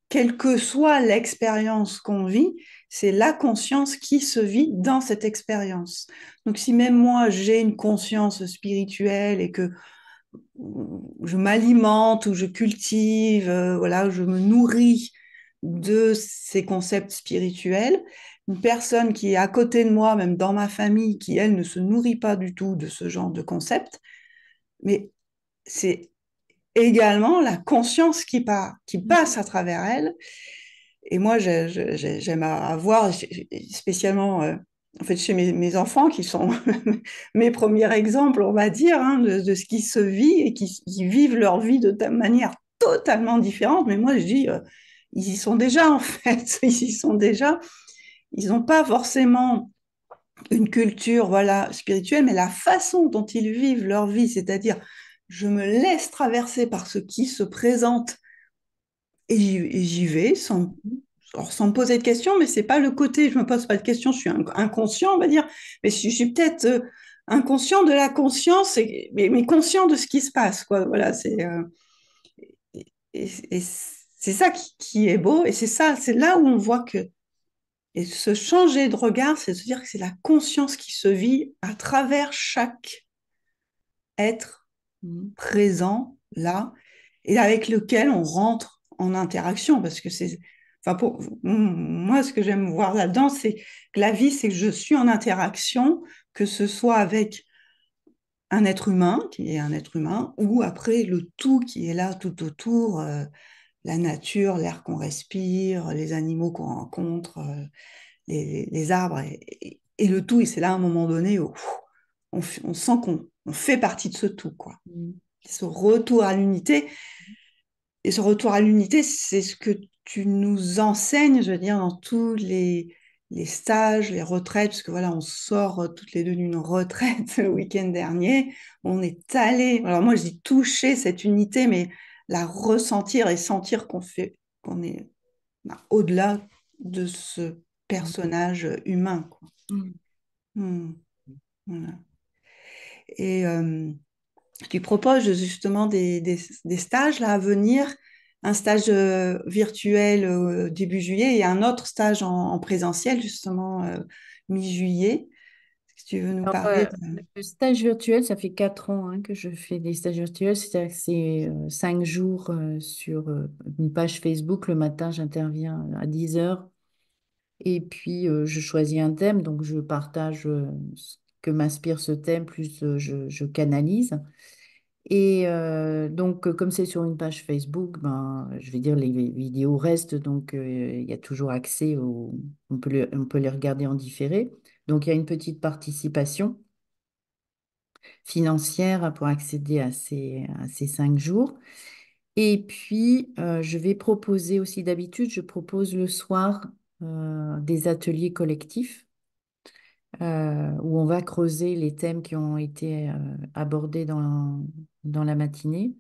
Speaker 1: quelle que soit l'expérience qu'on vit, c'est la conscience qui se vit dans cette expérience. Donc si même moi j'ai une conscience spirituelle et que je m'alimente ou je cultive, voilà, je me nourris de ces concepts spirituels, une personne qui est à côté de moi, même dans ma famille, qui elle ne se nourrit pas du tout de ce genre de concepts, mais c'est également la conscience qui passe à travers elle. Et moi, j'aime avoir, spécialement en fait, chez mes enfants, qui sont mes premiers exemples, on va dire, hein, de ce qui se vit et qui vivent leur vie de manière totalement différente. Mais moi, je dis, ils y sont déjà, en fait. Ils y sont déjà. Ils n'ont pas forcément une culture, voilà, spirituelle, mais la façon dont ils vivent leur vie, c'est-à-dire, je me laisse traverser par ce qui se présente et j'y vais sans me poser de questions, mais c'est pas le côté, je me pose pas de questions, je suis inconscient, on va dire, mais je suis peut-être inconscient de la conscience, mais conscient de ce qui se passe, quoi. Voilà, et c'est ça qui est beau, et c'est ça, c'est là où on voit que, et se changer de regard, c'est se dire que c'est la conscience qui se vit à travers chaque être
Speaker 2: Mm.
Speaker 1: présent là et avec lequel on rentre en interaction parce que c'est enfin pour moi ce que j'aime voir là-dedans c'est que la vie c'est que je suis en interaction que ce soit avec un être humain qui est un être humain ou après le tout qui est là tout autour la nature, l'air qu'on respire, les animaux qu'on rencontre, les arbres et le tout et c'est là à un moment donné où on sent qu'on fait partie de ce tout quoi.
Speaker 2: Mm.
Speaker 1: Ce retour à l'unité. Et ce retour à l'unité, c'est ce que tu nous enseignes, je veux dire, dans tous les stages, les retraites, parce que voilà, on sort toutes les deux d'une retraite le week-end dernier. On est allé, alors moi je dis toucher cette unité, mais la ressentir et sentir qu'on est au-delà de ce personnage humain, quoi.
Speaker 2: Mm.
Speaker 1: Hmm, voilà. Et tu proposes justement des stages là à venir, un stage virtuel début juillet et un autre stage en présentiel justement mi-juillet. Si tu veux nous
Speaker 2: Alors,
Speaker 1: parler
Speaker 2: le stage virtuel, ça fait 4 ans hein, que je fais des stages virtuels, c'est-à-dire que c'est 5 jours sur une page Facebook. Le matin, j'interviens à 10 heures et puis je choisis un thème, donc je partage ce que m'inspire ce thème, plus je canalise. Et donc, comme c'est sur une page Facebook, ben, je vais dire les vidéos restent, donc il y a toujours accès on peut les regarder en différé. Donc, il y a une petite participation financière pour accéder à ces 5 jours. Et puis, je vais proposer aussi, d'habitude, je propose le soir des ateliers collectifs où on va creuser les thèmes qui ont été abordés dans la matinée.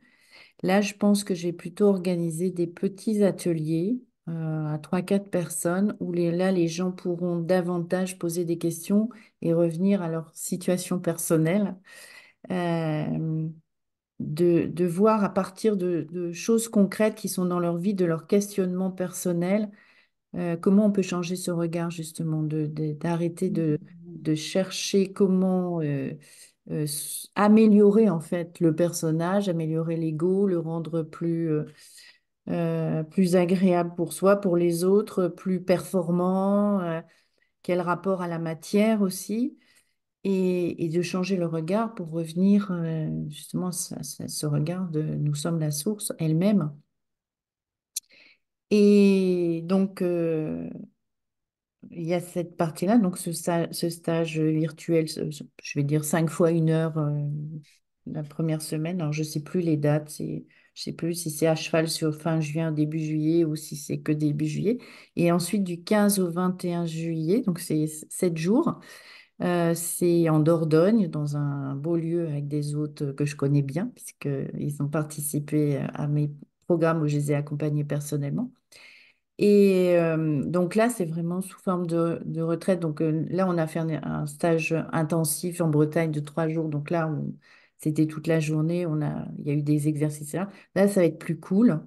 Speaker 2: Là, je pense que j'ai plutôt organisé des petits ateliers à 3, 4 personnes où là, les gens pourront davantage poser des questions et revenir à leur situation personnelle. Euh, de voir à partir de choses concrètes qui sont dans leur vie, de leur questionnement personnel, comment on peut changer ce regard justement, d'arrêter de chercher comment améliorer en fait le personnage, améliorer l'ego, le rendre plus agréable pour soi, pour les autres, plus performant, quel rapport à la matière aussi et de changer le regard pour revenir justement à ce regard de nous sommes la source elle-même. Et donc, il y a cette partie-là, donc ce stage virtuel, je vais dire 5 fois 1 heure la première semaine. Alors, je ne sais plus les dates, je sais plus si c'est à cheval sur fin juin, début juillet ou si c'est que début juillet. Et ensuite, du 15 au 21 juillet, donc c'est 7 jours. C'est en Dordogne, dans un beau lieu avec des hôtes que je connais bien, puisqu'ils ont participé à mes programmes où je les ai accompagnés personnellement. Et donc là, c'est vraiment sous forme de retraite. Donc là, on a fait un stage intensif en Bretagne de 3 jours. Donc là, c'était toute la journée. Il y a eu des exercices là. Là, ça va être plus cool.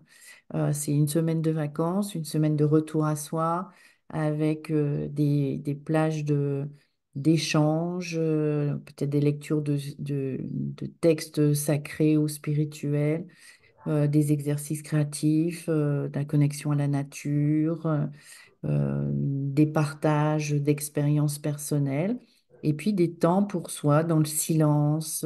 Speaker 2: C'est une semaine de vacances, une semaine de retour à soi, avec des plages d'échanges, peut-être des lectures de textes sacrés ou spirituels, des exercices créatifs, de la connexion à la nature, des partages d'expériences personnelles, et puis des temps pour soi dans le silence,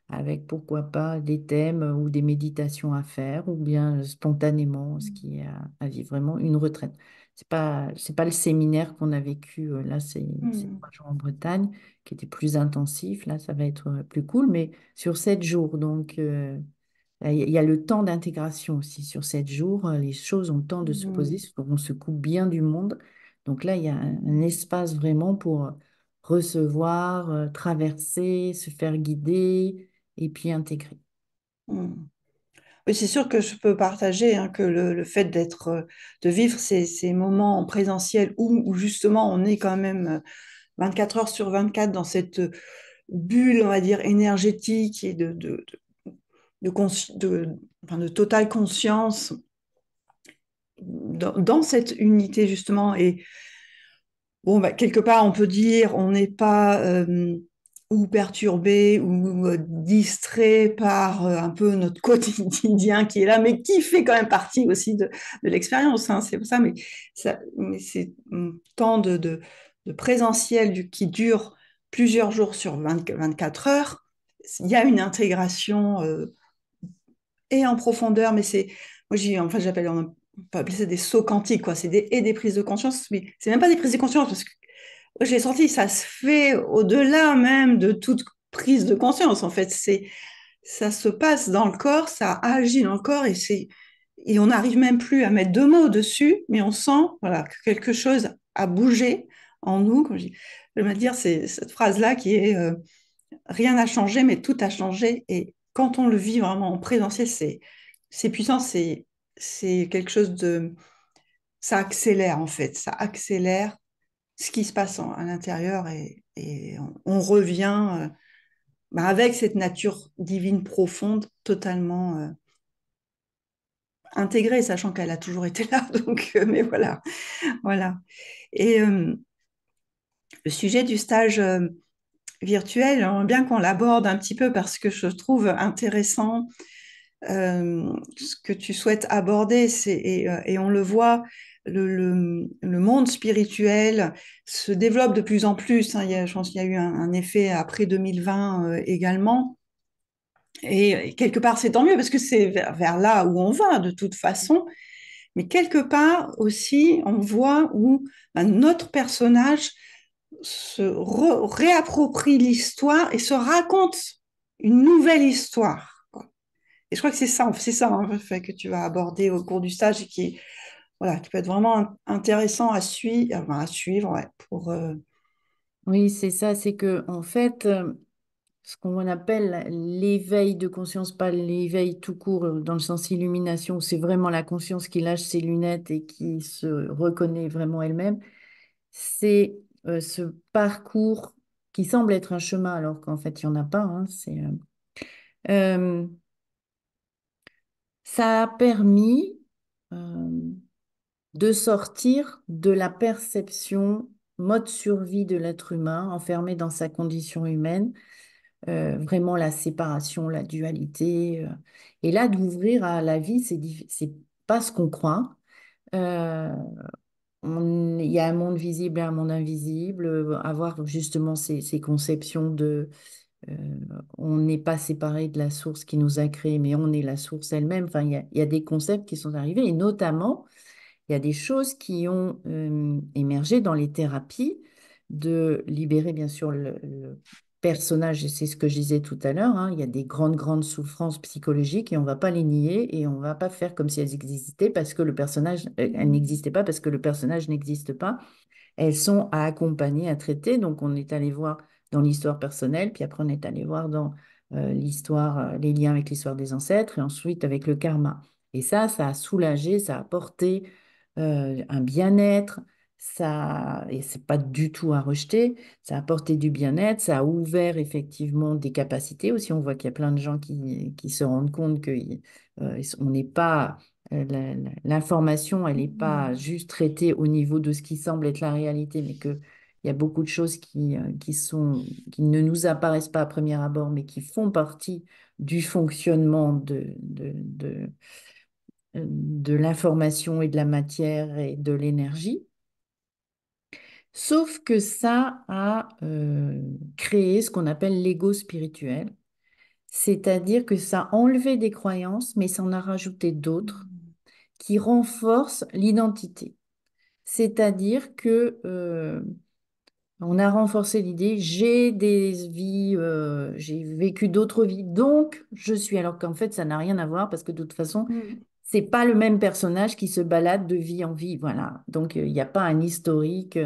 Speaker 2: avec pourquoi pas des thèmes ou des méditations à faire, ou bien spontanément, ce qui est à vivre vraiment une retraite. C'est pas le séminaire qu'on a vécu, là, c'est
Speaker 1: Mm.
Speaker 2: 3 jours en Bretagne, qui était plus intensif, là, ça va être plus cool, mais sur 7 jours, donc il y a le temps d'intégration aussi. Sur 7 jours, les choses ont le temps de se poser,
Speaker 1: Mm.
Speaker 2: parce qu'on se coupe bien du monde. Donc là, il y a un espace vraiment pour recevoir, traverser, se faire guider et puis intégrer.
Speaker 1: Mm. Oui, c'est sûr que je peux partager hein, que le fait de vivre ces moments en présentiel où justement on est quand même 24 heures sur 24 dans cette bulle, on va dire, énergétique et enfin, de totale conscience dans cette unité justement. Et bon, bah, quelque part, on peut dire on n'est pas ou perturbé ou distrait par un peu notre quotidien qui est là, mais qui fait quand même partie aussi de l'expérience. Hein, c'est pour ça, mais c'est un temps de présentiel qui dure plusieurs jours sur 24 heures. Il y a une intégration et en profondeur, mais moi enfin j'appelle, on peut appeler ça des sauts quantiques, quoi. Et des prises de conscience, mais c'est même pas des prises de conscience parce que j'ai senti ça se fait au-delà même de toute prise de conscience. En fait, ça se passe dans le corps, ça agit dans le corps et on n'arrive même plus à mettre 2 mots dessus, mais on sent voilà que quelque chose a bougé en nous. Je vais dire c'est cette phrase-là qui est rien n'a changé, mais tout a changé. Et quand on le vit vraiment en présentiel, c'est puissant, c'est quelque chose de... Ça accélère en fait, ça accélère ce qui se passe à l'intérieur et on revient bah, avec cette nature divine profonde totalement intégrée, sachant qu'elle a toujours été là. Donc, mais voilà, voilà. Et le sujet du stage virtuel, j'aimerais bien qu'on l'aborde un petit peu parce que je trouve intéressant ce que tu souhaites aborder, et on le voit, le monde spirituel se développe de plus en plus. Hein. Je pense qu'il y a eu un effet après 2020 également. Et quelque part, c'est tant mieux parce que c'est vers là où on va de toute façon. Mais quelque part aussi, on voit où notre personnage réapproprie l'histoire et se raconte une nouvelle histoire. Et je crois que c'est ça en fait, que tu vas aborder au cours du stage et voilà, qui peut être vraiment intéressant à suivre ouais, pour.
Speaker 2: Oui, c'est ça, c'est que en fait, ce qu'on appelle l'éveil de conscience, pas l'éveil tout court dans le sens illumination, c'est vraiment la conscience qui lâche ses lunettes et qui se reconnaît vraiment elle-même. C'est ce parcours qui semble être un chemin alors qu'en fait il n'y en a pas. Hein, euh, ça a permis de sortir de la perception mode survie de l'être humain enfermé dans sa condition humaine, vraiment la séparation, la dualité, et là d'ouvrir à la vie, c'est pas ce qu'on croit. Euh, il y a un monde visible et un monde invisible, avoir justement ces conceptions de euh, on n'est pas séparé de la source qui nous a créés, mais on est la source elle-même. Enfin, il y a des concepts qui sont arrivés et notamment, il y a des choses qui ont émergé dans les thérapies de libérer bien sûr le personnage, et c'est ce que je disais tout à l'heure, hein, il y a des grandes souffrances psychologiques et on ne va pas les nier et on ne va pas faire comme si elles existaient parce que le personnage, elles n'existaient pas parce que le personnage n'existe pas. Elles sont à accompagner, à traiter. Donc, on est allé voir dans l'histoire personnelle, puis après, on est allé voir dans l'histoire, les liens avec l'histoire des ancêtres, et ensuite avec le karma. Et ça a soulagé, ça a apporté un bien-être, et c'est pas du tout à rejeter, ça a apporté du bien-être, ça a ouvert effectivement des capacités aussi. On voit qu'il y a plein de gens qui se rendent compte que on n'est pas l'information, elle n'est pas juste traitée au niveau de ce qui semble être la réalité, mais qu'il y a beaucoup de choses qui ne nous apparaissent pas à premier abord, mais qui font partie du fonctionnement de l'information et de la matière et de l'énergie. Sauf que ça a créé ce qu'on appelle l'ego spirituel, c'est-à-dire que ça a enlevé des croyances, mais ça en a rajouté d'autres qui renforcent l'identité. C'est-à-dire que on a renforcé l'idée, j'ai des vies, j'ai vécu d'autres vies, donc je suis. Alors qu'en fait, ça n'a rien à voir parce que de toute façon,
Speaker 1: Mm.
Speaker 2: c'est pas le même personnage qui se balade de vie en vie. Voilà. Donc il n'y a pas un historique.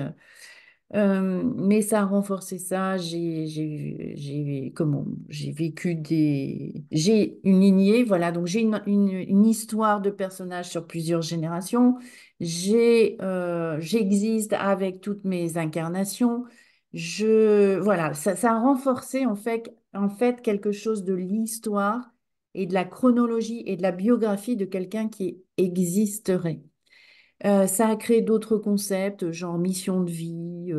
Speaker 2: Mais ça a renforcé ça. J'ai vécu j'ai une lignée, voilà. Donc j'ai une histoire de personnages sur plusieurs générations. J'existe avec toutes mes incarnations. Voilà, ça a renforcé en fait quelque chose de l'histoire et de la chronologie et de la biographie de quelqu'un qui existerait. Ça a créé d'autres concepts, genre mission de vie,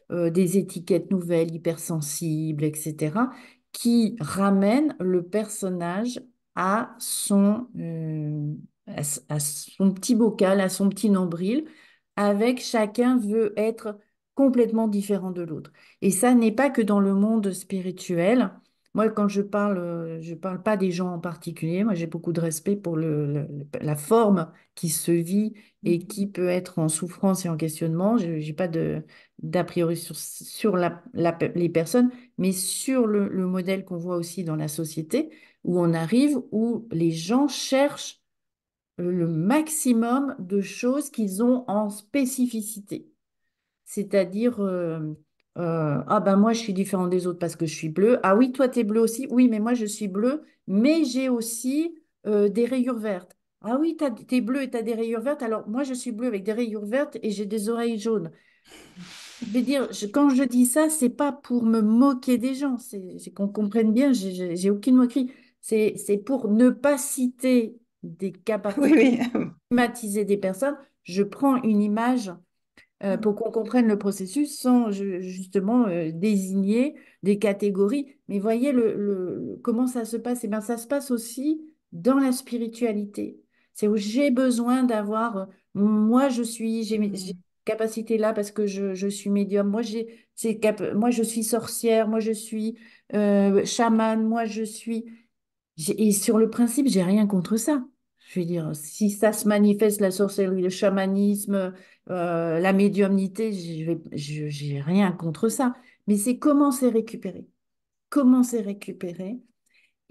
Speaker 2: des étiquettes nouvelles, hypersensibles, etc., qui ramènent le personnage à à son petit bocal, à son petit nombril, avec chacun veut être complètement différent de l'autre. Et ça n'est pas que dans le monde spirituel. Moi, quand je parle pas des gens en particulier. Moi, j'ai beaucoup de respect pour la forme qui se vit et qui peut être en souffrance et en questionnement. Je n'ai pas d'a priori sur les personnes, mais sur le modèle qu'on voit aussi dans la société, où on arrive, où les gens cherchent le maximum de choses qu'ils ont en spécificité. C'est-à-dire, ah ben moi je suis différent des autres parce que je suis bleue. Ah oui, toi tu es bleu aussi. Oui, mais moi je suis bleue, mais j'ai aussi des rayures vertes. Ah oui, t'es bleu et tu as des rayures vertes. Alors moi je suis bleue avec des rayures vertes et j'ai des oreilles jaunes. Je veux dire, quand je dis ça, c'est pas pour me moquer des gens. C'est qu'on comprenne bien, j'ai aucune moquerie. C'est pour ne pas citer des cas
Speaker 1: Oui,
Speaker 2: particuliers,
Speaker 1: oui.
Speaker 2: stigmatiser des personnes. Je prends une image pour qu'on comprenne le processus sans justement désigner des catégories. Mais voyez comment ça se passe? Eh bien, ça se passe aussi dans la spiritualité. C'est où j'ai besoin d'avoir, moi j'ai cette
Speaker 1: Mm.
Speaker 2: capacité là parce que je suis médium, moi je suis sorcière, moi je suis chamane, moi je suis. Et sur le principe, j'ai rien contre ça. Je veux dire, si ça se manifeste, la sorcellerie, le chamanisme, la médiumnité, j'ai rien contre ça. Mais c'est comment c'est récupéré. Comment c'est récupéré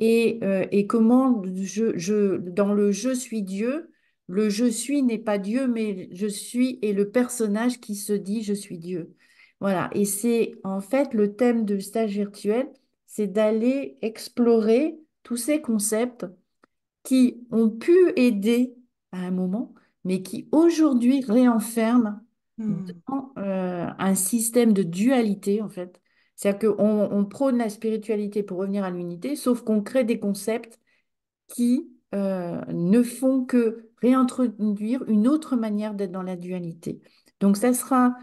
Speaker 2: et comment dans le je suis Dieu, le je suis n'est pas Dieu, mais je suis et le personnage qui se dit je suis Dieu. Voilà. Et c'est en fait le thème du stage virtuel, c'est d'aller explorer tous ces concepts qui ont pu aider à un moment, mais qui aujourd'hui réenferment
Speaker 1: Hmm.
Speaker 2: dans un système de dualité, en fait. C'est-à-dire qu'on prône la spiritualité pour revenir à l'unité, sauf qu'on crée des concepts qui ne font que réintroduire une autre manière d'être dans la dualité. Donc, ça sera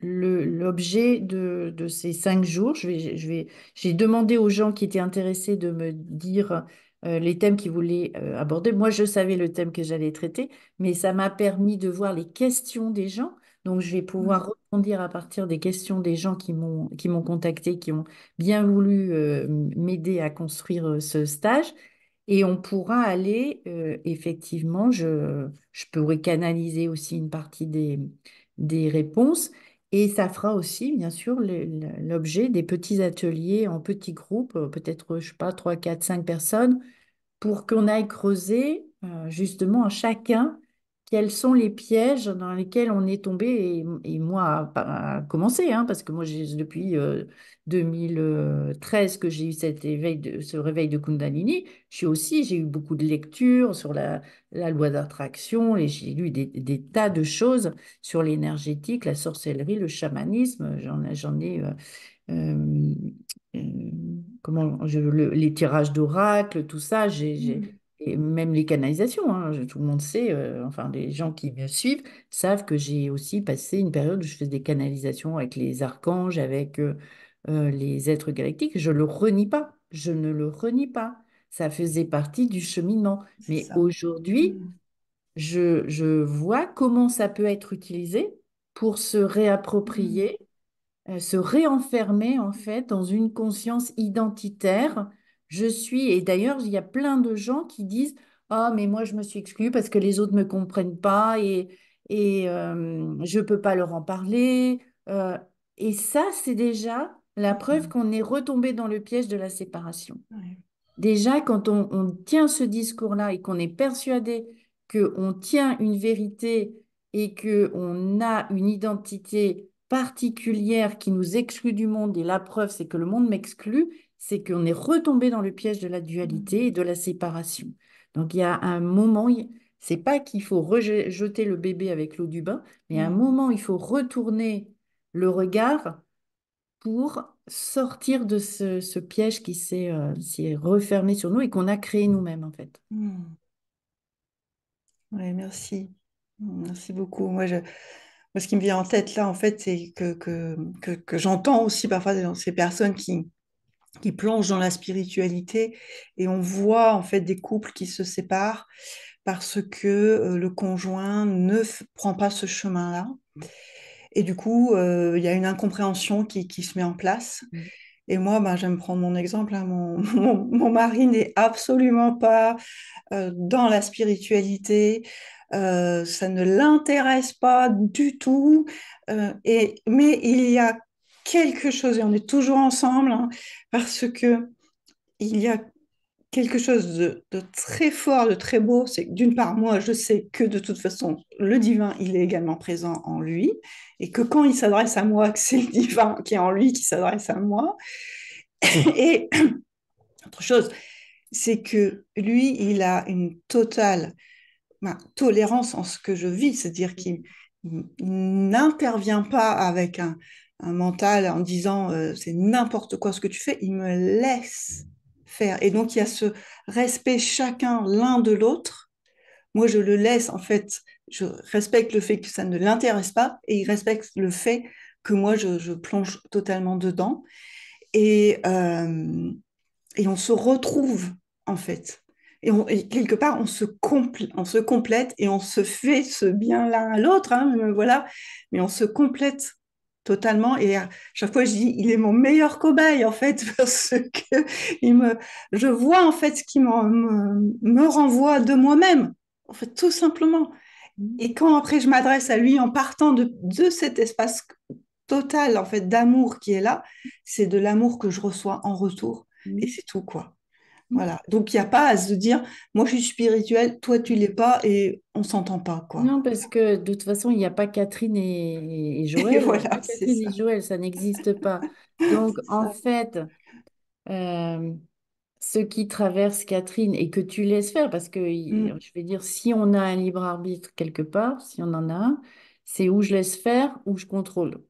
Speaker 2: l'objet de ces 5 jours. J'ai demandé aux gens qui étaient intéressés de me dire les thèmes qu'ils voulaient aborder. Moi, je savais le thème que j'allais traiter, mais ça m'a permis de voir les questions des gens. Donc, je vais
Speaker 1: Ouais.
Speaker 2: pouvoir rebondir à partir des questions des gens qui m'ont contacté, qui ont bien voulu m'aider à construire ce stage. Et on pourra aller, effectivement, je pourrai canaliser aussi une partie des réponses. Et ça fera aussi, bien sûr, l'objet des petits ateliers en petits groupes, peut-être, je sais pas, 3, 4, 5 personnes, pour qu'on aille creuser justement à chacun quels sont les pièges dans lesquels on est tombé. Et moi, à commencer, hein, parce que moi, depuis 2013 que j'ai eu ce réveil de Kundalini, j'ai eu beaucoup de lectures sur la loi d'attraction et j'ai lu des tas de choses sur l'énergétique, la sorcellerie, le chamanisme. J'en ai euh, euh, les tirages d'oracle, tout ça,
Speaker 1: Hmm.
Speaker 2: et même les canalisations, hein, tout le monde sait, enfin les gens qui me suivent savent que j'ai aussi passé une période où je faisais des canalisations avec les archanges, avec les êtres galactiques. Je le renie pas, je ne le renie pas. Ça faisait partie du cheminement.
Speaker 1: C'est
Speaker 2: Mais
Speaker 1: ça.
Speaker 2: aujourd'hui,
Speaker 1: Hmm.
Speaker 2: je vois comment ça peut être utilisé pour se
Speaker 1: Hmm.
Speaker 2: réapproprier se réenfermer en fait dans une conscience identitaire. Je suis, et d'ailleurs, il y a plein de gens qui disent, ah, mais moi, je me suis exclue parce que les autres ne me comprennent pas et je ne peux pas leur en parler. Euh, et ça, c'est déjà la preuve
Speaker 1: Hmm.
Speaker 2: qu'on est retombé dans le piège de la séparation.
Speaker 1: Ouais.
Speaker 2: Déjà, quand on tient ce discours-là et qu'on est persuadé qu'on tient une vérité et qu'on a une identité particulière qui nous exclut du monde, et la preuve, c'est que le monde m'exclut, c'est qu'on est retombé dans le piège de la dualité et
Speaker 1: Hmm.
Speaker 2: de la séparation. Donc, il y a un moment, c'est pas qu'il faut jeter le bébé avec l'eau du bain, mais à un
Speaker 1: Hmm.
Speaker 2: moment, il faut retourner le regard pour sortir de ce piège qui s'est refermé sur nous et qu'on a créé nous-mêmes, en fait.
Speaker 1: Hmm. Ouais, merci. Merci beaucoup. Moi, ce qui me vient en tête là, en fait, c'est que j'entends aussi parfois dans ces personnes qui plongent dans la spiritualité et on voit en fait des couples qui se séparent parce que le conjoint ne prend pas ce chemin-là. Et du coup, il y a une incompréhension qui se met en place.
Speaker 2: Mm.
Speaker 1: Et moi, ben, j'aime prendre mon exemple, hein. Mon mari n'est absolument pas dans la spiritualité. Ça ne l'intéresse pas du tout. Mais il y a quelque chose, et on est toujours ensemble, hein, parce que il y a quelque chose de très fort, de très beau. C'est que d'une part, moi, je sais que de toute façon, le divin, il est également présent en lui, et que quand il s'adresse à moi, que c'est le divin qui est en lui qui s'adresse à moi. Et autre chose, c'est que lui, il a une totale ma tolérance en ce que je vis, c'est-à-dire qu'il n'intervient pas avec un mental en disant c'est n'importe quoi ce que tu fais, il me laisse faire. Et donc il y a ce respect chacun l'un de l'autre. Moi, je le laisse, en fait, je respecte le fait que ça ne l'intéresse pas et il respecte le fait que moi, je plonge totalement dedans. Et, euh, et on se retrouve en fait. Et quelque part, on se complète et on se fait ce bien l'un à l'autre, hein, voilà, mais on se complète totalement. Et à chaque fois, je dis, il est mon meilleur cobaye, en fait, parce que il me, je vois, en fait, ce qui me renvoie de moi-même, en fait, tout simplement.
Speaker 2: Mm.
Speaker 1: Et quand après, je m'adresse à lui en partant de cet espace total, en fait, d'amour qui est là, c'est de l'amour que je reçois en retour. Et
Speaker 2: Mm.
Speaker 1: c'est tout, quoi.
Speaker 2: Mm.
Speaker 1: Voilà. Donc, il n'y a pas à se dire, moi, je suis spirituelle, toi, tu l'es pas, et on s'entend pas, quoi.
Speaker 2: Non, parce que de toute façon, il n'y a pas Catherine et
Speaker 1: Et
Speaker 2: Joël. Il n'y a
Speaker 1: voilà,
Speaker 2: pas
Speaker 1: c'est
Speaker 2: Catherine
Speaker 1: ça.
Speaker 2: et Joël, ça n'existe pas. Donc,
Speaker 1: C'est
Speaker 2: en
Speaker 1: ça.
Speaker 2: fait, euh, ce qui traverse Catherine et que tu laisses faire, parce que
Speaker 1: Mm,
Speaker 2: je vais dire, si on a un libre arbitre quelque part, si on en a un, c'est où je laisse faire, où je contrôle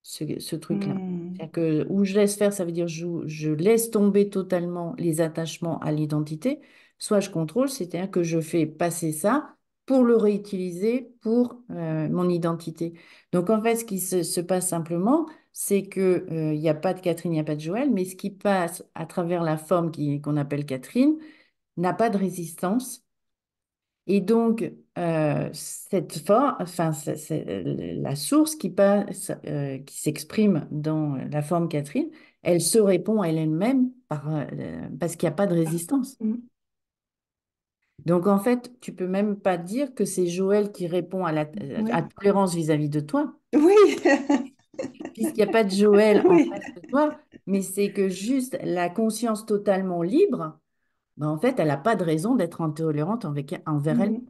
Speaker 2: ce truc-là.
Speaker 1: mm,
Speaker 2: C'est-à-dire que où je laisse faire, ça veut dire je laisse tomber totalement les attachements à l'identité, soit je contrôle, c'est-à-dire que je fais passer ça pour le réutiliser pour mon identité. Donc en fait, ce qui se passe simplement, c'est que, il n'y a pas de Catherine, il n'y a pas de Joël, mais ce qui passe à travers la forme qu'on appelle Catherine n'a pas de résistance. Et donc, cette forme, enfin, la source qui passe, qui s'exprime dans la forme Catherine, elle se répond à elle-même parce qu'il n'y a pas de résistance.
Speaker 1: mm.
Speaker 2: Donc, en fait, tu peux même pas dire que c'est Joël qui répond à
Speaker 1: Oui,
Speaker 2: tolérance vis-à-vis de toi,
Speaker 1: oui,
Speaker 2: puisqu'il n'y a pas de Joël en
Speaker 1: oui.
Speaker 2: face de toi, mais c'est que juste la conscience totalement libre, ben, en fait, elle n'a pas de raison d'être intolérante envers elle.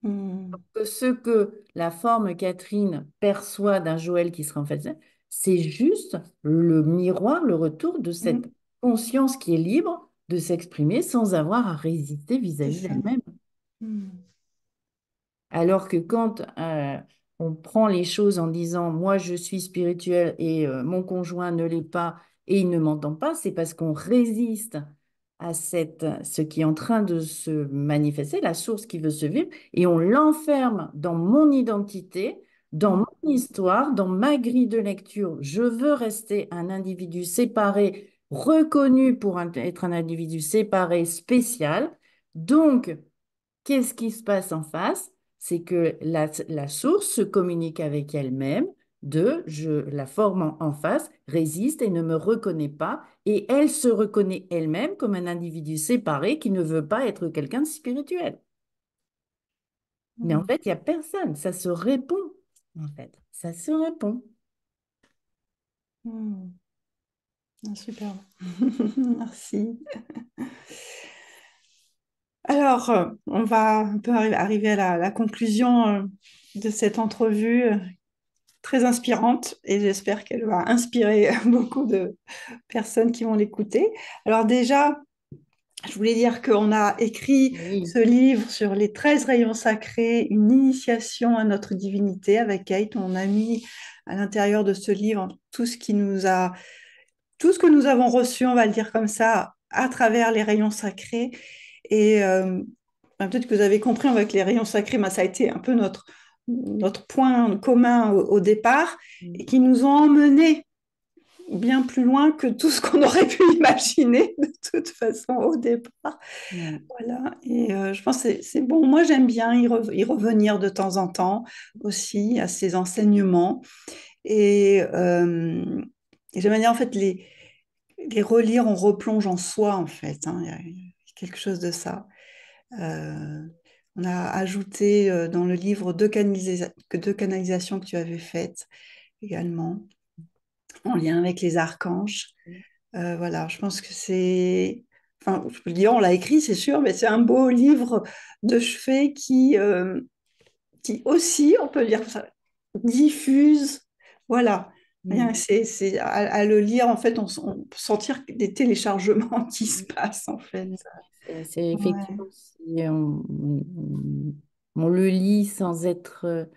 Speaker 1: Mm, mm,
Speaker 2: Que ce que la forme Catherine perçoit d'un Joël qui serait en fait, c'est juste le miroir, le retour de cette
Speaker 1: mm.
Speaker 2: conscience qui est libre de s'exprimer sans avoir à résister
Speaker 1: C'est
Speaker 2: vis-à-vis
Speaker 1: ça.
Speaker 2: d'elle-même.
Speaker 1: Mm,
Speaker 2: Alors que quand on prend les choses en disant moi je suis spirituel et mon conjoint ne l'est pas et il ne m'entend pas, c'est parce qu'on résiste à ce qui est en train de se manifester, la source qui veut se vivre, et on l'enferme dans mon identité, dans
Speaker 1: mm,
Speaker 2: mon histoire, dans ma grille de lecture. Je veux rester un individu séparé, reconnu pour être un individu séparé, spécial. Donc, qu'est-ce qui se passe en face? C'est que la source se communique avec elle-même, la forme en face résiste et ne me reconnaît pas, et elle se reconnaît elle-même comme un individu séparé qui ne veut pas être quelqu'un de spirituel. Mais en
Speaker 1: mm,
Speaker 2: fait, il n'y a personne, ça se répond, en fait, ça se répond.
Speaker 1: mm. Ah, super. Merci. Alors, on va un peu arriver à la conclusion de cette entrevue très inspirante et j'espère qu'elle va inspirer beaucoup de personnes qui vont l'écouter. Alors déjà, je voulais dire qu'on a écrit
Speaker 2: Oui,
Speaker 1: ce livre sur les 13 rayons sacrés, une initiation à notre divinité avec Kate. On a mis à l'intérieur de ce livre tout ce que nous avons reçu, on va le dire comme ça, à travers les rayons sacrés. Et ben, peut-être que vous avez compris avec les rayons sacrés, ben, ça a été un peu notre point commun au départ et qui nous ont emmenés bien plus loin que tout ce qu'on aurait pu imaginer de toute façon au départ.
Speaker 2: oui,
Speaker 1: Voilà. Et je pense que c'est bon. Moi, j'aime bien y revenir de temps en temps aussi à ces enseignements. Et, j'aime bien en fait les relire, on replonge en soi en fait, hein. Il y a quelque chose de ça. Euh, on a ajouté dans le livre deux canalisations que tu avais faites également, en lien avec les archanges. Voilà, je pense que c'est... Enfin, je peux le dire, on l'a écrit, c'est sûr, mais c'est un beau livre de chevet qui aussi, on peut dire ça, diffuse. Voilà. Rien que
Speaker 2: oui.
Speaker 1: à le lire, en fait, on peut sentir des téléchargements qui se passent, en fait.
Speaker 2: C'est
Speaker 1: Ouais.
Speaker 2: effectivement si on le lit sans être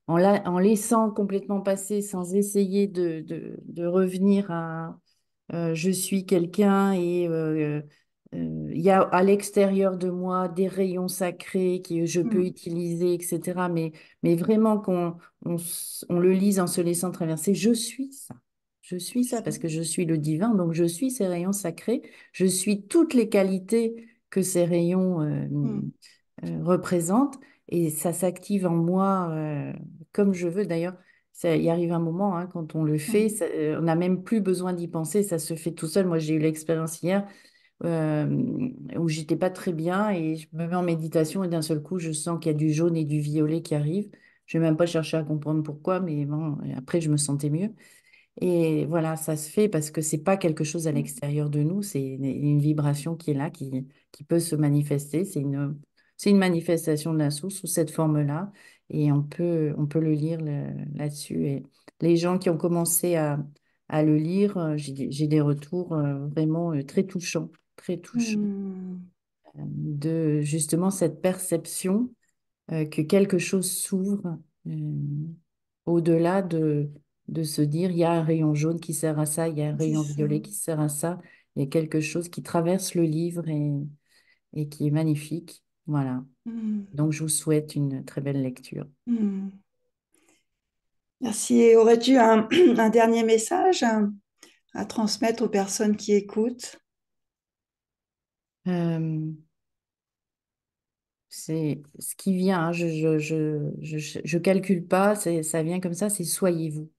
Speaker 2: en laissant complètement passer, sans essayer de revenir à je suis quelqu'un et il y a à l'extérieur de moi des rayons sacrés que je peux
Speaker 1: Mm.
Speaker 2: utiliser, etc. Mais vraiment on le lise en se laissant traverser. Je suis ça. Je suis ça parce que je suis le divin, donc je suis ces rayons sacrés. Je suis toutes les qualités que ces rayons
Speaker 1: Mm.
Speaker 2: représentent et ça s'active en moi comme je veux. D'ailleurs, il arrive un moment, hein, quand on le fait,
Speaker 1: Mm.
Speaker 2: on n'a même plus besoin d'y penser, ça se fait tout seul. Moi, j'ai eu l'expérience hier euh, où j'étais pas très bien et je me mets en méditation et d'un seul coup, je sens qu'il y a du jaune et du violet qui arrivent. Je vais même pas chercher à comprendre pourquoi, mais bon, et après, je me sentais mieux. Et voilà, ça se fait parce que c'est pas quelque chose à l'extérieur de nous, c'est une vibration qui est là, qui peut se manifester. C'est une manifestation de la source sous cette forme-là. Et on peut le lire là-dessus. Et les gens qui ont commencé à le lire, j'ai des retours vraiment très touchants
Speaker 1: Mm.
Speaker 2: de justement cette perception que quelque chose s'ouvre au-delà de se dire, il y a un rayon jaune qui sert à ça, il y a un
Speaker 1: C'est
Speaker 2: rayon
Speaker 1: ça.
Speaker 2: violet qui sert à ça, il y a quelque chose qui traverse le livre et qui est magnifique. Voilà.
Speaker 1: Mm.
Speaker 2: Donc, je vous souhaite une très belle lecture.
Speaker 1: Mm. Merci. Et aurais-tu un dernier message à transmettre aux personnes qui écoutent?
Speaker 2: Euh, c'est ce qui vient, hein, je calcule pas, ça vient comme ça, c'est soyez-vous.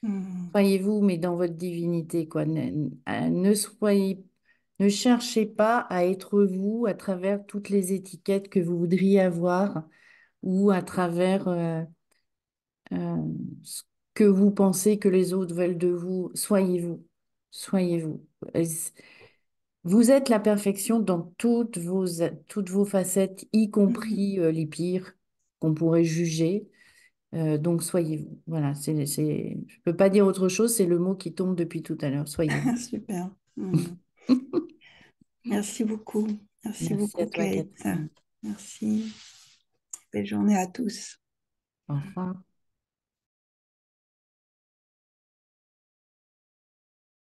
Speaker 1: Mm.
Speaker 2: Soyez-vous, mais dans votre divinité, quoi. Ne soyez, ne cherchez pas à être vous à travers toutes les étiquettes que vous voudriez avoir ou à travers euh, ce que vous pensez que les autres veulent de vous. Soyez-vous. Soyez-vous. Et vous êtes la perfection dans toutes vos facettes, y
Speaker 1: Mm.
Speaker 2: compris les pires qu'on pourrait juger. Donc soyez-vous. Voilà, je peux pas dire autre chose, c'est le mot qui tombe depuis tout à l'heure. Soyez-vous.
Speaker 1: Super. Mm. Merci beaucoup. Merci
Speaker 2: Merci à
Speaker 1: beaucoup,
Speaker 2: toi,
Speaker 1: Kate.
Speaker 2: Catherine.
Speaker 1: Merci. Belle journée à tous.
Speaker 2: Au revoir.